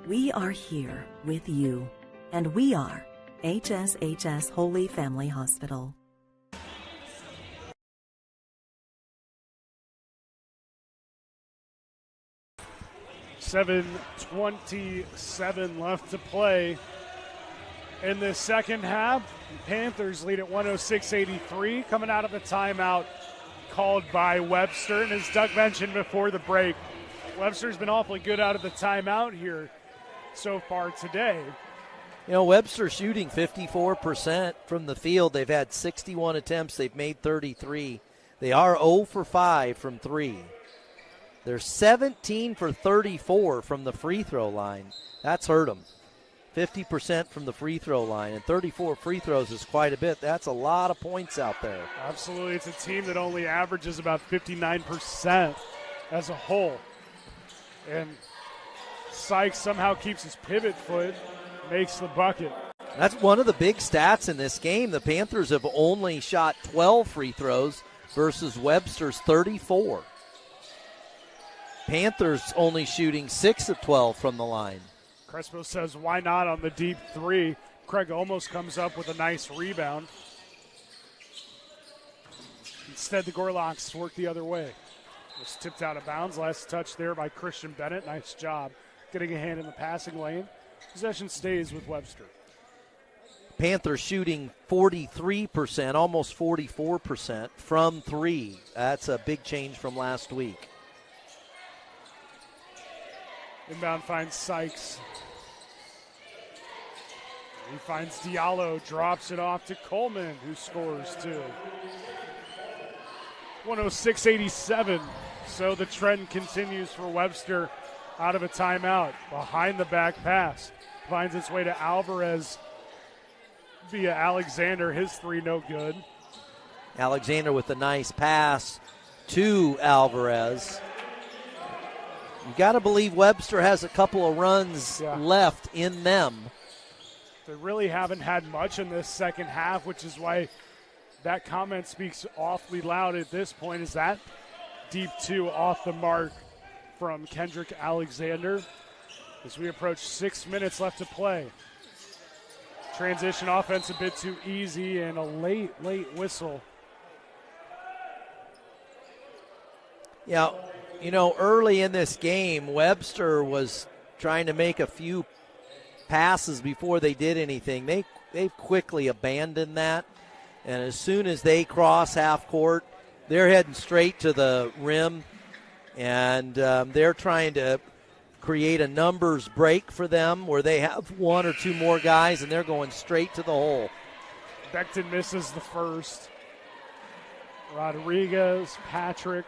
We are here with you, and we are HSHS Holy Family Hospital.
7:27 left to play in the second half. Panthers lead at 106-83, coming out of the timeout called by Webster. And as Doug mentioned before the break, Webster's been awfully good out of the timeout here so far today.
You know, Webster shooting 54% from the field. They've had 61 attempts. They've made 33. They are 0 for 5 from 3. They're 17 for 34 from the free throw line. That's hurt them. 50% from the free throw line, and 34 free throws is quite a bit. That's a lot of points out there.
Absolutely. It's a team that only averages about 59% as a whole. And Sykes somehow keeps his pivot foot, makes the bucket.
That's one of the big stats in this game. The Panthers have only shot 12 free throws versus Webster's 34. Panthers only shooting 6 of 12 from the line.
Crespo says, why not on the deep three? Craig almost comes up with a nice rebound. Instead, the Gorlocks work the other way. It was tipped out of bounds. Last touch there by Christian Bennett. Nice job getting a hand in the passing lane. Possession stays with Webster.
Panthers shooting 43%, almost 44% from 3. That's a big change from last week.
Inbound finds Sykes. He finds Diallo, drops it off to Coleman, who scores too. 106-87. So the trend continues for Webster out of a timeout. Behind the back pass. Finds its way to Alvarez via Alexander. His three no good.
Alexander with a nice pass to Alvarez. You got to believe Webster has a couple of runs left in them.
They really haven't had much in this second half, which is why that comment speaks awfully loud at this point. Is that deep two off the mark from Kendrick Alexander as we approach 6 minutes left to play. Transition offense a bit too easy and a late whistle.
Yeah, you know, early in this game, Webster was trying to make a few passes before they did anything. They've quickly abandoned that, and as soon as they cross half court, they're heading straight to the rim, and they're trying to create a numbers break for them where they have one or two more guys, and they're going straight to the hole.
Beckton misses the first. Rodriguez, Patrick,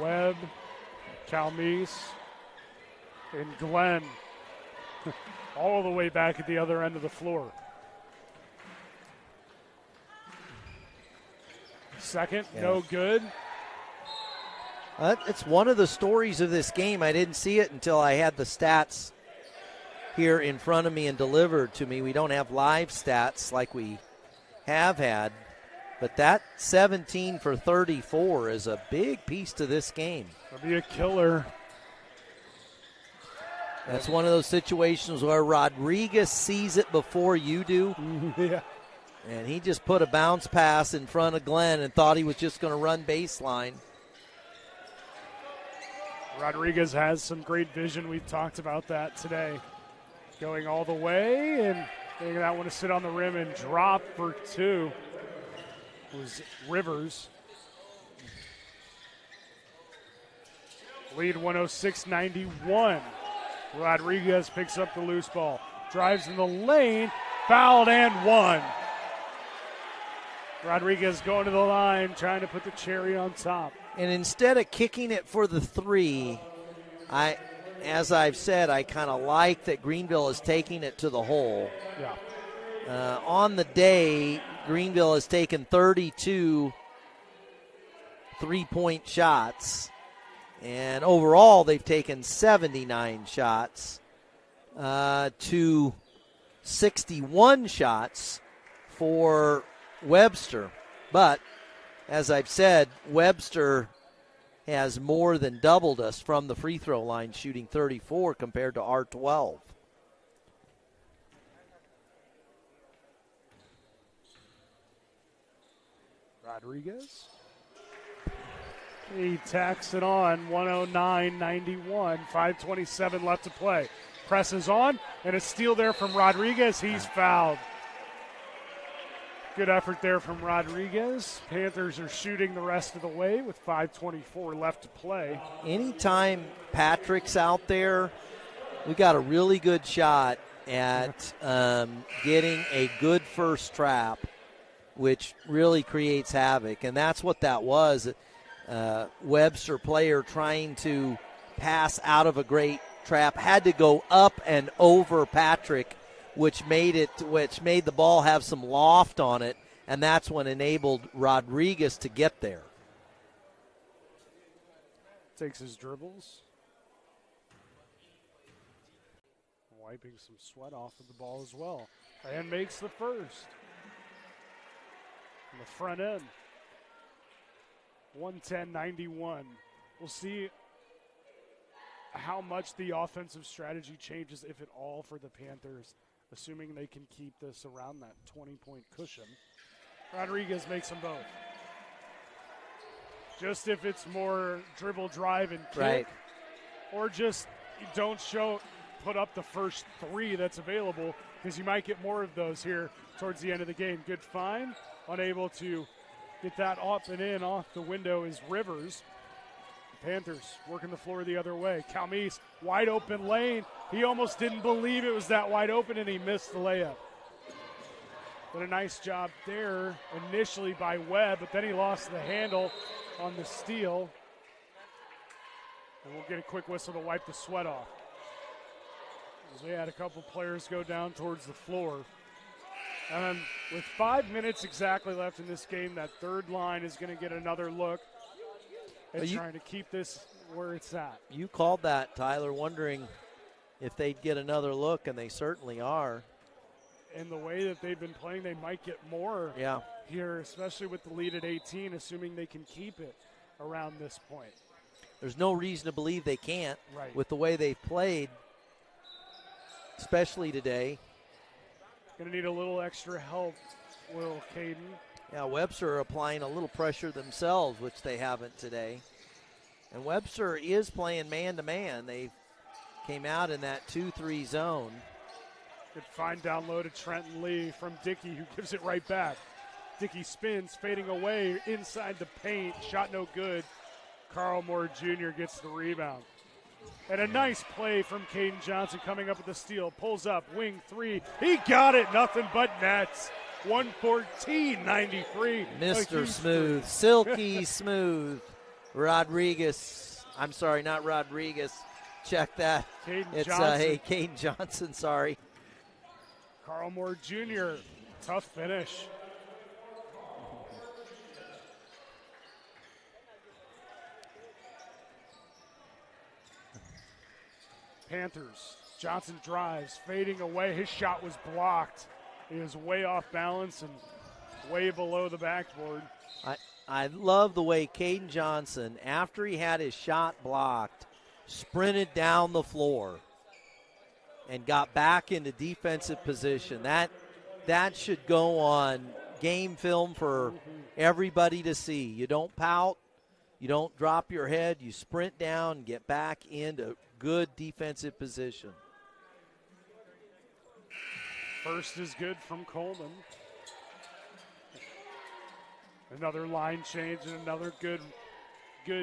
Webb, Calmise, and Glenn all the way back at the other end of the floor. Second, no good.
It's one of the stories of this game. I didn't see it until I had the stats here in front of me and delivered to me. We don't have live stats like we have had. But that 17 for 34 is a big piece to this game.
It'll be a killer.
That's one of those situations where Rodriguez sees it before you do.
Yeah.
And he just put a bounce pass in front of Glenn and thought he was just going to run baseline.
Rodriguez has some great vision. We've talked about that today. Going all the way and getting that one to sit on the rim and drop for two. Was Rivers. Lead 106-91. Rodriguez picks up the loose ball. Drives in the lane. Fouled and one. Rodriguez going to the line, trying to put the cherry on top.
And instead of kicking it for the three, as I've said, I kind of like that Greenville is taking it to the hole.
Yeah.
On the day, Greenville has taken 32 three-point shots, and overall they've taken 79 shots to 61 shots for Webster. But, as I've said, Webster has more than doubled us from the free throw line, shooting 34 compared to our 12.
Rodriguez. He tacks it on, 109-91, 5:27 left to play. Presses on, and a steal there from Rodriguez. He's fouled. Good effort there from Rodriguez. Panthers are shooting the rest of the way with 5:24 left to play.
Anytime Patrick's out there, we got a really good shot at getting a good first trap, which really creates havoc. And that's what that was. Webster player trying to pass out of a great trap had to go up and over Patrick, which made the ball have some loft on it, and that's what enabled Rodriguez to get there.
Takes his dribbles. Wiping some sweat off of the ball as well. And makes the first. On the front end. 110-91. We'll see how much the offensive strategy changes, if at all, for the Panthers, assuming they can keep this around that 20-point cushion. Rodriguez makes them both. Just if it's more dribble, drive, and kick,
right,
or just don't put up the first three that's available, because you might get more of those here towards the end of the game. Good find. Unable to get that up and in off the window is Rivers. Panthers working the floor the other way. Calmise, wide open lane. He almost didn't believe it was that wide open, and he missed the layup. But a nice job there initially by Webb, but then he lost the handle on the steal. And we'll get a quick whistle to wipe the sweat off. As we had a couple players go down towards the floor. And with 5 minutes exactly left in this game, that third line is going to get another look at trying to keep this where it's at.
You called that, Tyler, wondering if they'd get another look, and they certainly are.
And the way that they've been playing, they might get more here, especially with the lead at 18, assuming they can keep it around this point.
There's no reason to believe they can't with the way they've played, especially today.
Going to need a little extra help, Will Caden.
Yeah, Webster are applying a little pressure themselves, which they haven't today. And Webster is playing man-to-man. They came out in that 2-3 zone.
Good find down low to Trenton Lee from Dickey, who gives it right back. Dickey spins, fading away inside the paint. Shot no good. Carl Moore Jr. gets the rebound. And a nice play from Caden Johnson coming up with the steal. Pulls up, wing three. He got it, nothing but nets. 114-93.
Mr. Smooth, silky smooth. Rodriguez. I'm sorry, not Rodriguez. Check that.
Caden
Johnson. Caden Johnson, sorry.
Carl Moore Jr., tough finish. Panthers. Johnson drives, fading away. His shot was blocked. He was way off balance and way below the backboard.
I love the way Caden Johnson, after he had his shot blocked, sprinted down the floor and got back into defensive position. That should go on game film for everybody to see. You don't pout. You don't drop your head. You sprint down and get back into good defensive position.
First is good from Coleman. Another line change and another good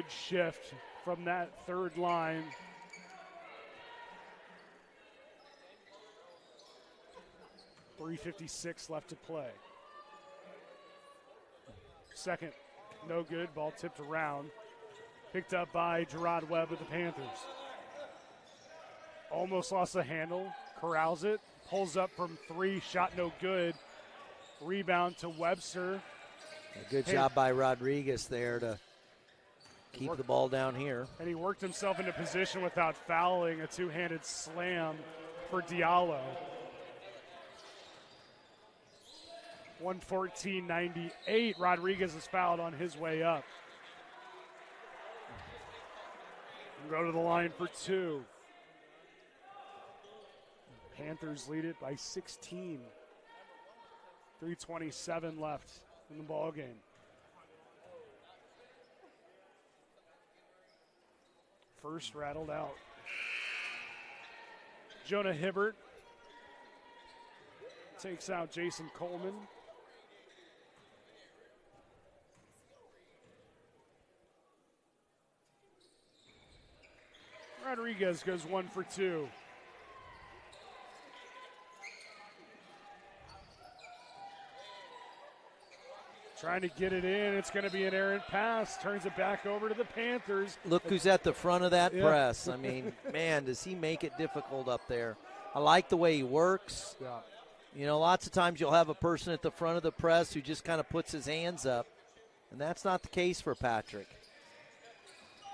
shift from that third line. .356 left to play. Second, no good. Ball tipped around. Picked up by Gerard Webb of the Panthers. Almost lost the handle. Corrals it. Pulls up from three. Shot no good. Rebound to Webster.
A good job by Rodriguez there to keep the ball down here.
And he worked himself into position without fouling. A two-handed slam for Diallo. 114-98. Rodriguez is fouled on his way up. Go to the line for two. Panthers lead it by 16. 3:27 left in the ball game. first rattled out. Jonah Hibbert takes out Jason Coleman. Rodriguez goes 1 for 2. Trying to get it in. It's going to be an errant pass. Turns it back over to the Panthers.
Look who's at the front of that press. I mean, man, does he make it difficult up there. I like the way he works.
Yeah.
You know, lots of times you'll have a person at the front of the press who just kind of puts his hands up, and that's not the case for Patrick.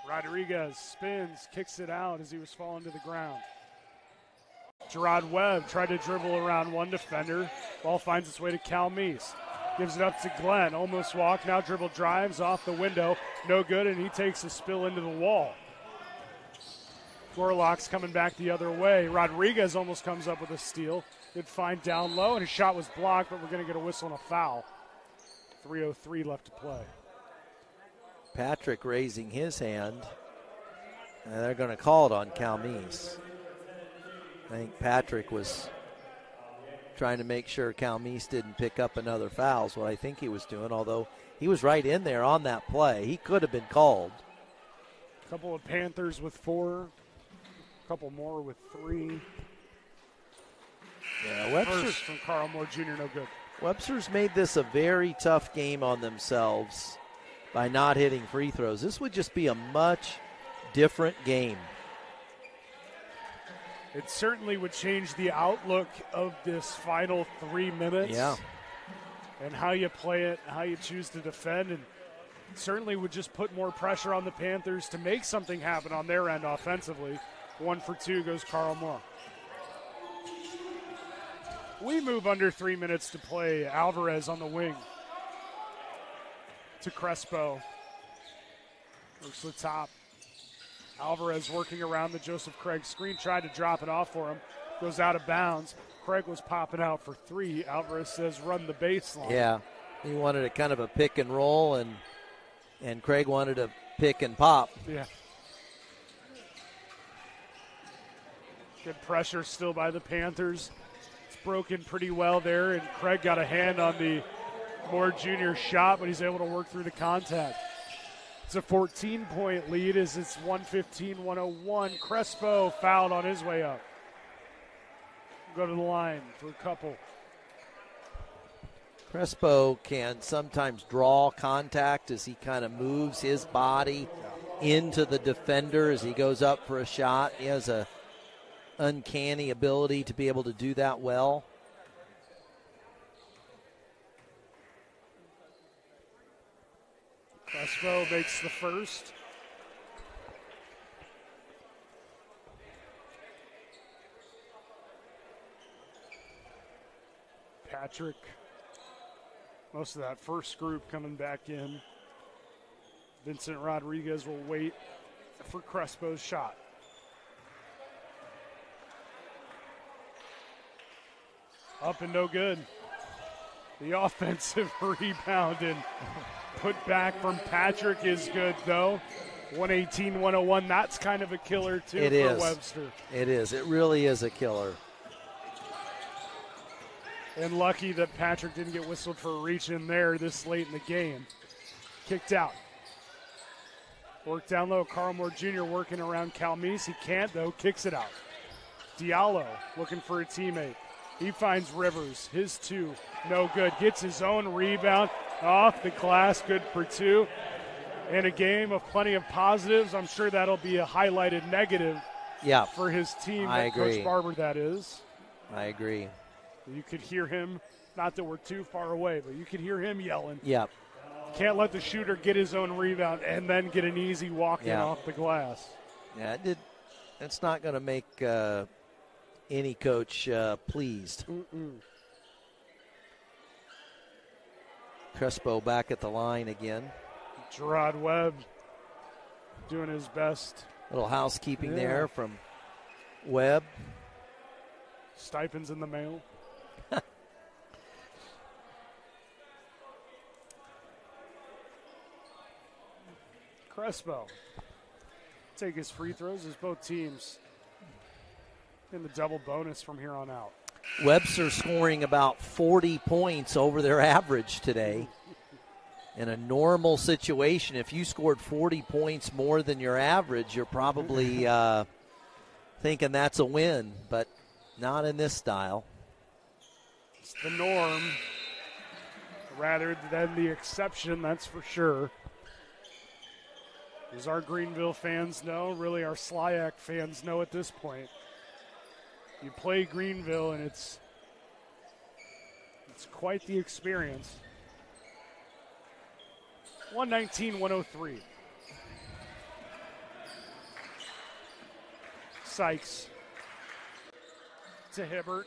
Rodriguez spins, kicks it out as he was falling to the ground. Gerard Webb tried to dribble around one defender. Ball finds its way to Cal Meese. Gives it up to Glenn. Almost walk. Now dribble drives off the window. No good, and he takes a spill into the wall. Gorlock's coming back the other way. Rodriguez almost comes up with a steal. Good find down low, and his shot was blocked, but we're going to get a whistle and a foul. 3:03 left to play.
Patrick raising his hand, and they're going to call it on Cal Meese. I think Patrick was trying to make sure Cal Meese didn't pick up another foul is what I think he was doing, although he was right in there on that play. He could have been called.
A couple of Panthers with 4, a couple more with 3.
Yeah, Webster
First from Carl Moore Jr., no good.
Webster's made this a very tough game on themselves by not hitting free throws. This would just be a much different game.
It certainly would change the outlook of this final 3 minutes.
Yeah.
And how you play it, how you choose to defend, and certainly would just put more pressure on the Panthers to make something happen on their end offensively. 1 for 2 goes Carl Moore. We move under 3 minutes to play. Alvarez on the wing to Crespo. Works the top. Alvarez working around the Joseph Craig screen, tried to drop it off for him. Goes out of bounds. Craig was popping out for 3. Alvarez says run the baseline.
Yeah, he wanted a kind of a pick and roll, and Craig wanted a pick and pop.
Yeah. Good pressure still by the Panthers. It's broken pretty well there, and Craig got a hand on the Moore Jr. shot, but he's able to work through the contact. It's a 14-point lead as it's 115-101. Crespo fouled on his way up. Go to the line for a couple.
Crespo can sometimes draw contact as he kind of moves his body into the defender as he goes up for a shot. He has a uncanny ability to be able to do that well.
Crespo makes the first. Patrick, most of that first group coming back in. Vincent Rodriguez will wait for Crespo's shot. Up and no good. The offensive rebound and put back from Patrick is good, though. 118-101. That's kind of a killer, too, for Webster.
It is. It really is a killer.
And lucky that Patrick didn't get whistled for a reach in there this late in the game. Kicked out. Work down low. Carl Moore Jr. working around Cal Meese. He can't, though. Kicks it out. Diallo looking for a teammate. He finds Rivers. His 2. No good. Gets his own rebound off the glass. Good for 2. In a game of plenty of positives, I'm sure that'll be a highlighted negative for his team.
I agree.
Coach Barber, that is.
I agree.
You could hear him, not that we're too far away, but you could hear him yelling.
Yep.
Can't let the shooter get his own rebound and then get an easy walk-in off the glass.
Yeah, it's not going to make any coach pleased. Crespo back at the line again.
Gerard Webb doing his best.
Little housekeeping there from Webb.
Stipends in the mail. Crespo take his free throws as both teams in the double bonus from here on out.
Webster scoring about 40 points over their average today. In a normal situation, if you scored 40 points more than your average, you're probably thinking that's a win, but not in this style.
It's the norm rather than the exception, that's for sure. As our Greenville fans know, really our Slyac fans know at this point. You play Greenville and it's quite the experience. 119-103. Sykes to Hibbert.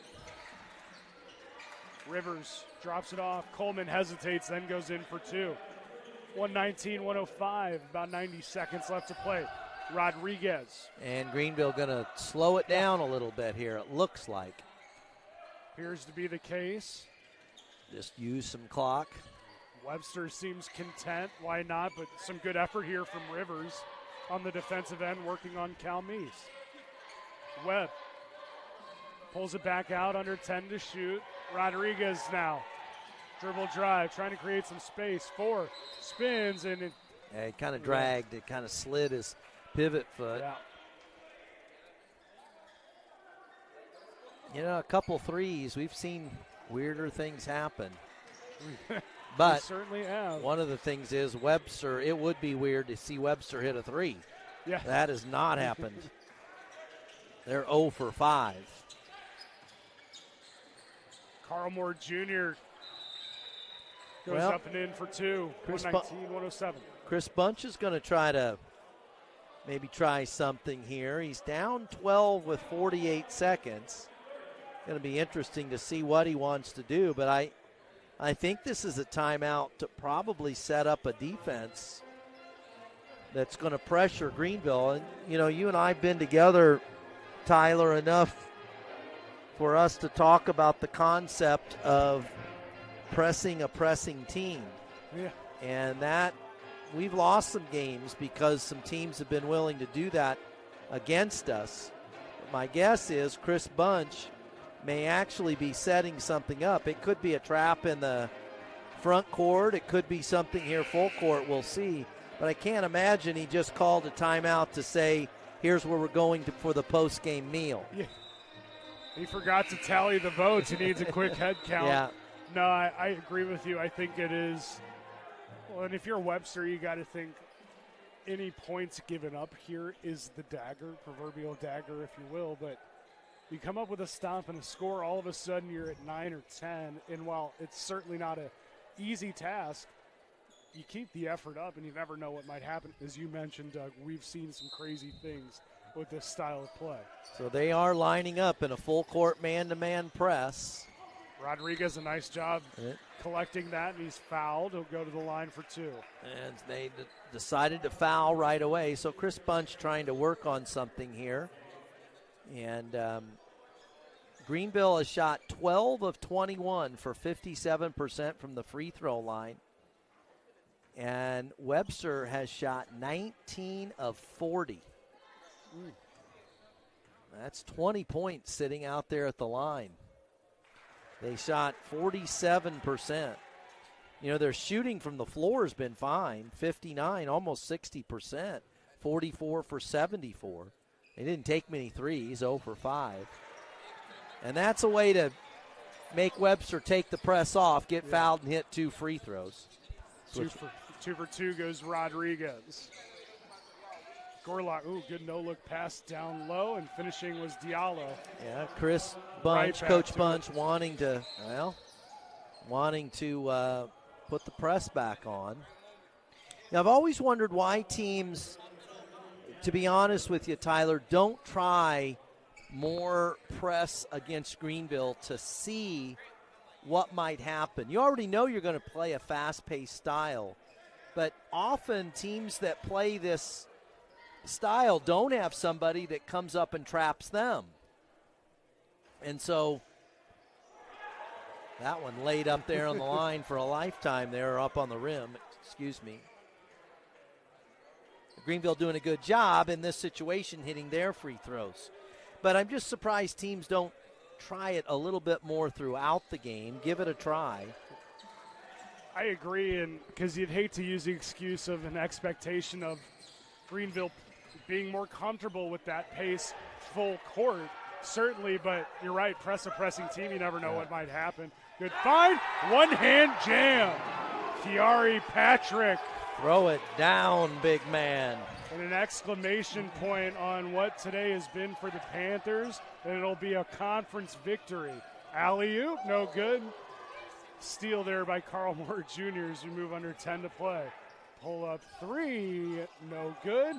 Rivers drops it off. Coleman hesitates, then goes in for two. 119-105, about 90 seconds left to play. Rodriguez.
And Greenville going to slow it down a little bit here, it looks like.
Appears to be the case.
Just use some clock.
Webster seems content. Why not? But some good effort here from Rivers on the defensive end, working on Cal Meese. Webb pulls it back out, under 10 to shoot. Rodriguez now. Dribble drive, trying to create some space. 4, spins, and
it kind of dragged. It kind of slid his pivot foot.
Yeah.
You know, a couple threes. We've seen weirder things happen. But
we certainly have.
One of the things is Webster, it would be weird to see Webster hit a three.
Yeah.
That has not happened. They're 0 for 5.
Carl Moore Jr. goes up and in for two. 119-107.
Chris Bunch is going to try something here. He's down 12 with 48 seconds. Going to be interesting to see what he wants to do, but I think this is a timeout to probably set up a defense that's going to pressure Greenville. And, you know, you and I have been together, Tyler, enough for us to talk about the concept of pressing a pressing team.
Yeah.
And that we've lost some games because some teams have been willing to do that against us. But my guess is Chris Bunch may actually be setting something up. It could be a trap in the front court. It could be something here full court. We'll see. But I can't imagine he just called a timeout to say, here's where we're going for the post-game meal.
Yeah. He forgot to tally the votes. He needs a quick head count.
Yeah.
No, I agree with you. I think it is. Well, and if you're Webster, you got to think any points given up here is the dagger, proverbial dagger, if you will. But you come up with a stop and a score, all of a sudden you're at 9 or 10. And while it's certainly not an easy task, you keep the effort up, and you never know what might happen. As you mentioned, Doug, we've seen some crazy things with this style of play.
So they are lining up in a full-court man-to-man press.
Rodriguez, a nice job collecting that, and he's fouled. He'll go to the line for two.
And they decided to foul right away. So Chris Bunch trying to work on something here. And Greenville has shot 12 of 21 for 57% from the free throw line. And Webster has shot 19 of 40. That's 20 points sitting out there at the line. They shot 47%. You know, their shooting from the floor has been fine, 59, almost 60%, 44 for 74. They didn't take many threes, 0 for 5. And that's a way to make Webster take the press off, get fouled, and hit 2 free throws.
Two for two goes Rodriguez. Gorlock, good no-look pass down low, and finishing was Diallo.
Yeah, Chris Bunch, Coach Bunch wanting to put the press back on. Now, I've always wondered why teams, to be honest with you, Tyler, don't try more press against Greenville to see what might happen. You already know you're going to play a fast-paced style, but often teams that play this style don't have somebody that comes up and traps them. And so that one laid up there on the line for a lifetime there, up on the rim. Excuse me. Greenville doing a good job in this situation hitting their free throws. But I'm just surprised teams don't try it a little bit more throughout the game. Give it a try.
I agree, and because you'd hate to use the excuse of an expectation of Greenville being more comfortable with that pace full court, certainly, but you're right, press a pressing team, you never know what might happen. Good find, one-hand jam. Kiari Patrick.
Throw it down, big man.
And an exclamation point on what today has been for the Panthers, and it'll be a conference victory. Alley-oop, no good. Steal there by Carl Moore Jr. as we move under 10 to play. Pull up three, no good.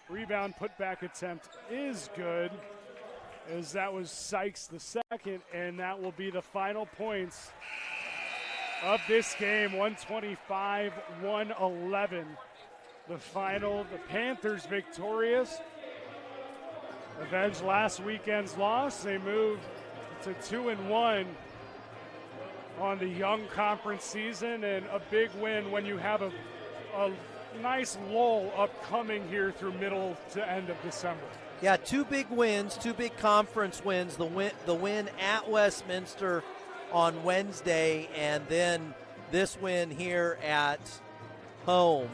Rebound putback attempt is good, as that was Sykes the second, and that will be the final points of this game, 125-111. The final, the Panthers victorious. Avenge last weekend's loss. They move to 2-1 on the young conference season, and a big win when you have a nice lull upcoming here through middle to end of December.
Yeah, two big wins, two big conference wins. The win at Westminster on Wednesday, and then this win here at home.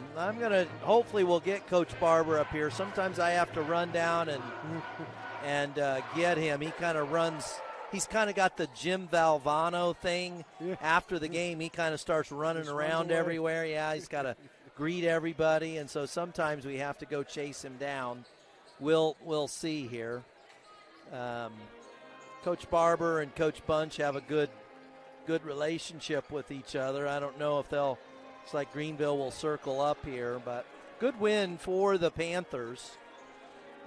Hopefully we'll get Coach Barber up here. Sometimes I have to run down and get him. He kind of runs. He's kind of got the Jim Valvano thing. Yeah. After the game, he kind of starts running around everywhere. Yeah, he's got to greet everybody, and so sometimes we have to go chase him down. We'll see here. Coach Barber and Coach Bunch have a good relationship with each other. I don't know if looks like Greenville will circle up here, but good win for the Panthers,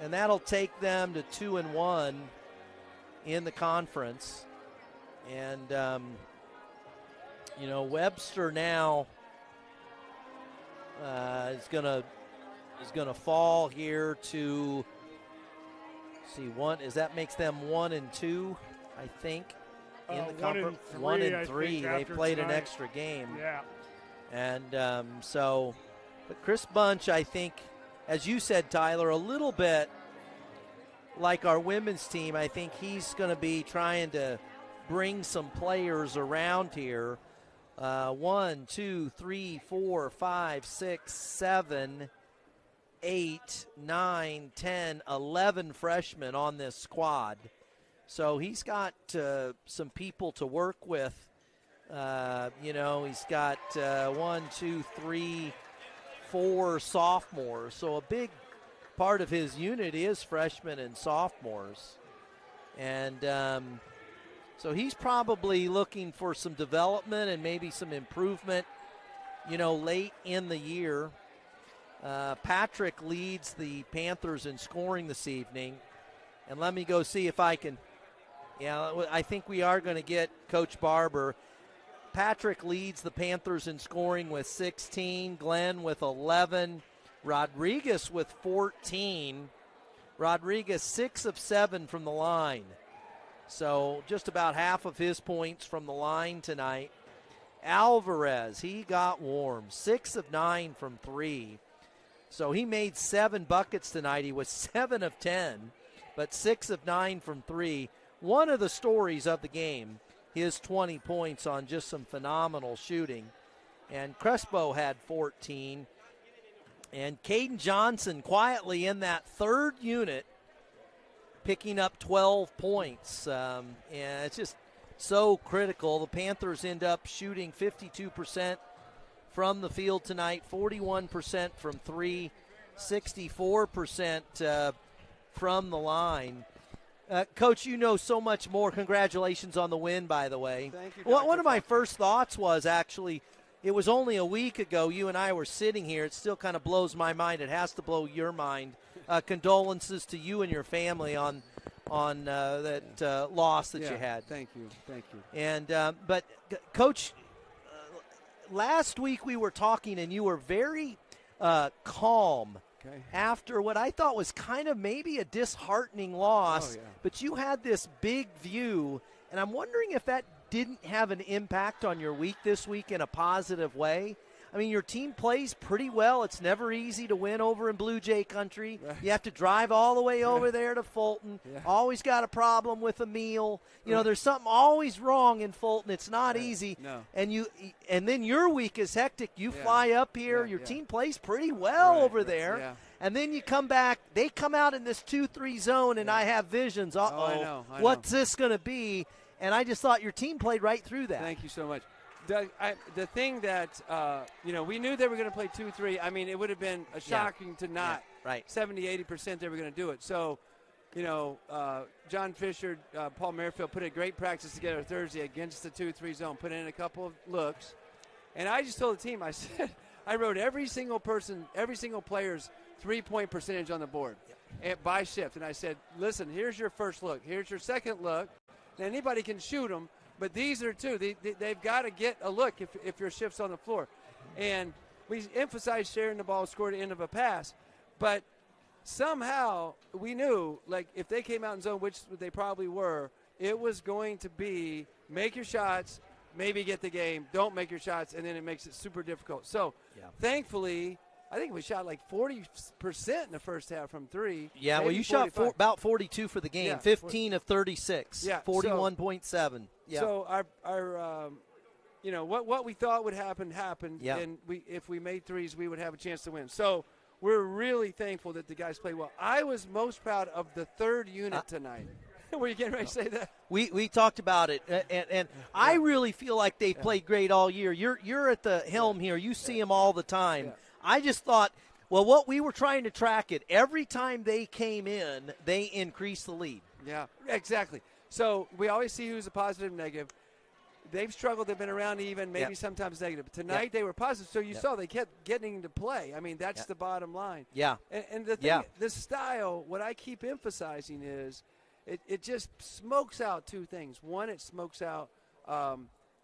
and that'll take them to 2-1 in the conference. And Webster now is gonna fall here to one. That makes them 1-2, I think, in the conference. 1-3. They played tonight an extra game.
Yeah.
And but Chris Bunch, I think, as you said, Tyler, a little bit like our women's team. I think he's going to be trying to bring some players around here. 1, 2, 3, 4, 5, 6, 7, 8, 9, 10, 11 freshmen on this squad. So he's got some people to work with. He's got 1, 2, 3, 4 sophomores. So a big part of his unit is freshmen and sophomores. And so he's probably looking for some development and maybe some improvement, late in the year. Patrick leads the Panthers in scoring this evening. And let me go see if I can. Yeah, I think we are going to get Coach Barber. Patrick leads the Panthers in scoring with 16. Glenn with 11. Rodriguez with 14. Rodriguez 6 of 7 from the line. So just about half of his points from the line tonight. Alvarez, he got warm. 6 of 9 from 3. So he made 7 buckets tonight. He was 7 of 10, but 6 of 9 from 3. One of the stories of the game, his 20 points on just some phenomenal shooting. And Crespo had 14. And Caden Johnson quietly in that third unit, picking up 12 points. And it's just so critical. The Panthers end up shooting 52% from the field tonight, 41% from 3, 64% from the line. Coach, you know so much more. Congratulations on the win, by the way.
Thank you.
One of my first thoughts was actually, it was only a week ago you and I were sitting here. It still kind of blows my mind. It has to blow your mind. Condolences to you and your family on that loss that you had.
Thank you.
And but Coach, last week we were talking and you were very calm.
Okay.
After what I thought was kind of maybe a disheartening loss, but you had this big view, and I'm wondering if that didn't have an impact on your week this week in a positive way. I mean, your team plays pretty well. It's never easy to win over in Blue Jay country.
Right.
You have to drive all the way over there to Fulton.
Yeah.
Always got a problem with a meal. You know, there's something always wrong in Fulton. It's not easy.
No.
And then your week is hectic. You fly up here. Your team plays pretty well over there.
Yeah.
And then you come back. They come out in this 2-3 zone, and I have visions.
I know.
What's this going to be? And I just thought your team played right through that.
Thank you so much. Doug, the thing that, we knew they were going to play 2-3. I mean, it would have been shocking to not.
Yeah, right.
70-80% they were going to do it. So, John Fisher, Paul Merrifield put a great practice together Thursday against the 2-3 zone, put in a couple of looks. And I just told the team, I said, I wrote every single player's three-point percentage on the board by shift. And I said, listen, here's your first look. Here's your second look. Now, anybody can shoot them, but these are two. They've got to get a look if your shift's on the floor. And we emphasized sharing the ball, scored at the end of a pass. But somehow we knew, like, if they came out in zone, which they probably were, it was going to be make your shots, maybe get the game, don't make your shots, and then it makes it super difficult. So, thankfully, I think we shot like 40% in the first half from three.
Yeah, well, you shot about 42 for the game, 15 of 36, 41.7. Yeah.
So our what we thought would happen happened, and if we made threes, we would have a chance to win. So we're really thankful that the guys played well. I was most proud of the third unit tonight. Were you getting ready to say that?
We talked about it, and I really feel like they've played great all year. You're at the helm here. You see them all the time. Yeah. I just thought, well, what we were trying to track it, every time they came in, they increased the lead.
Yeah, exactly. So we always see who's a positive and negative. They've struggled. They've been around even, maybe sometimes negative. But tonight they were positive. So you saw they kept getting into play. I mean, that's the bottom line.
Yeah.
And the thing, the style, what I keep emphasizing is it just smokes out two things. One, it smokes out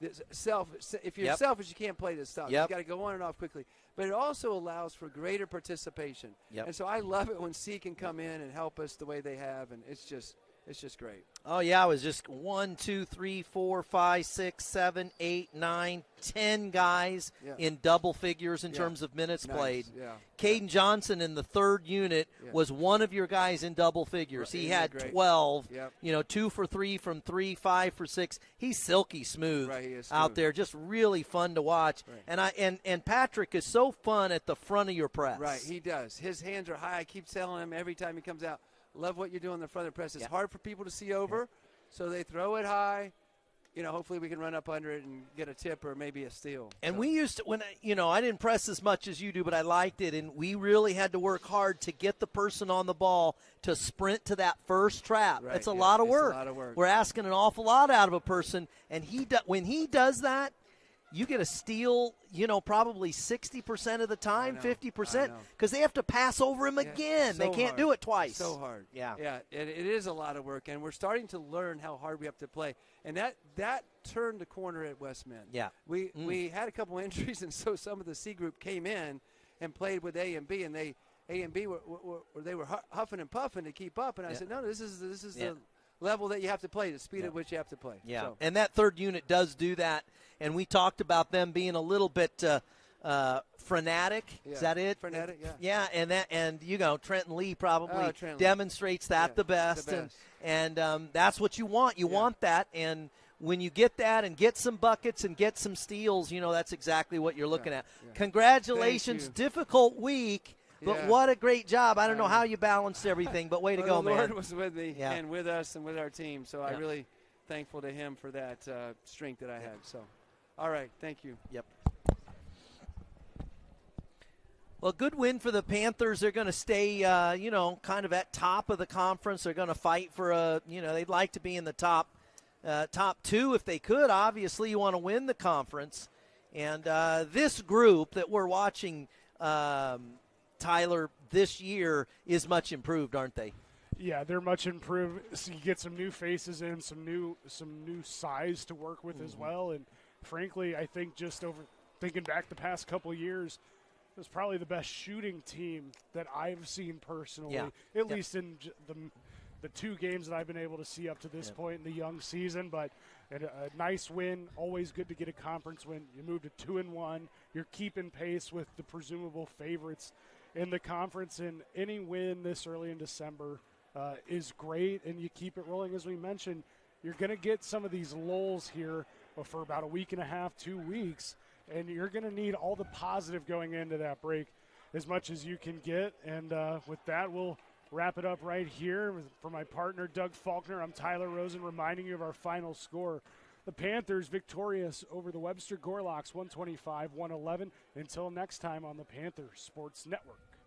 if you're selfish, you can't play this stuff. You've got to go on and off quickly. But it also allows for greater participation. And so I love it when C can come in and help us the way they have, and it's just great.
Oh, yeah, it was just 1, 2, 3, 4, 5, 6, 7, 8, 9, 10 guys in double figures in terms of minutes played.
Yeah.
Caden Johnson in the third unit was one of your guys in double figures. He had 12, 2 for 3 from 3, 5 for 6. He's silky smooth, out there, just really fun to watch. Right. And Patrick is so fun at the front of your press.
Right, he does. His hands are high. I keep telling him every time he comes out, love what you're doing in the front of the press. It's hard for people to see over, so they throw it high. Hopefully we can run up under it and get a tip or maybe a steal.
And we used to, I didn't press as much as you do, but I liked it, and we really had to work hard to get the person on the ball to sprint to that first trap.
Right.
That's a lot of work.
A lot of work.
We're asking an awful lot out of a person, and when he does that, you get a steal, probably 60% of the time, 50%, because they have to pass over him again.
So
they can't do it twice.
So hard.
Yeah.
Yeah, it is a lot of work, and we're starting to learn how hard we have to play. And that turned the corner at Westman.
Yeah.
We had a couple injuries, and so some of the C group came in and played with A and B, and A and B were huffing and puffing to keep up. And I said, no, this is the level that you have to play, the speed at which you have to play.
Yeah,
so.
And that third unit does do that. And we talked about them being a little bit frenetic.
Yeah.
Is that it?
Frenetic, yeah.
Yeah, and Trenton Lee probably demonstrates that the best. And that's what you want. You want that. And when you get that and get some buckets and get some steals, that's exactly what you're looking at.
Yeah.
Congratulations. Difficult week. But what a great job. I don't know how you balanced everything, but way to go, man.
The Lord was with me and with us and with our team. So I'm really thankful to him for that strength that I had. So, all right. Thank you.
Yep. Well, good win for the Panthers. They're going to stay, kind of at top of the conference. They're going to fight for they'd like to be in the top two if they could. Obviously, you want to win the conference. And this group that we're watching, Tyler, this year is much improved, aren't they?
Yeah, they're much improved. So you get some new faces in, some new size to work with as well. And frankly, I think just over thinking back the past couple of years, it was probably the best shooting team that I've seen personally, at least in the 2 games that I've been able to see up to this point in the young season, but a nice win. Always good to get a conference win. You move to 2-1. You're keeping pace with the presumable favorites in the conference, and any win this early in December is great, and you keep it rolling. As we mentioned, you're going to get some of these lulls here for about a week and a half, 2 weeks, and you're going to need all the positive going into that break as much as you can get. And with that, we'll wrap it up right here. For my partner, Doug Faulkner, I'm Tyler Rosen, reminding you of our final score. The Panthers victorious over the Webster Gorlocks, 125-111. Until next time on the Panthers Sports Network.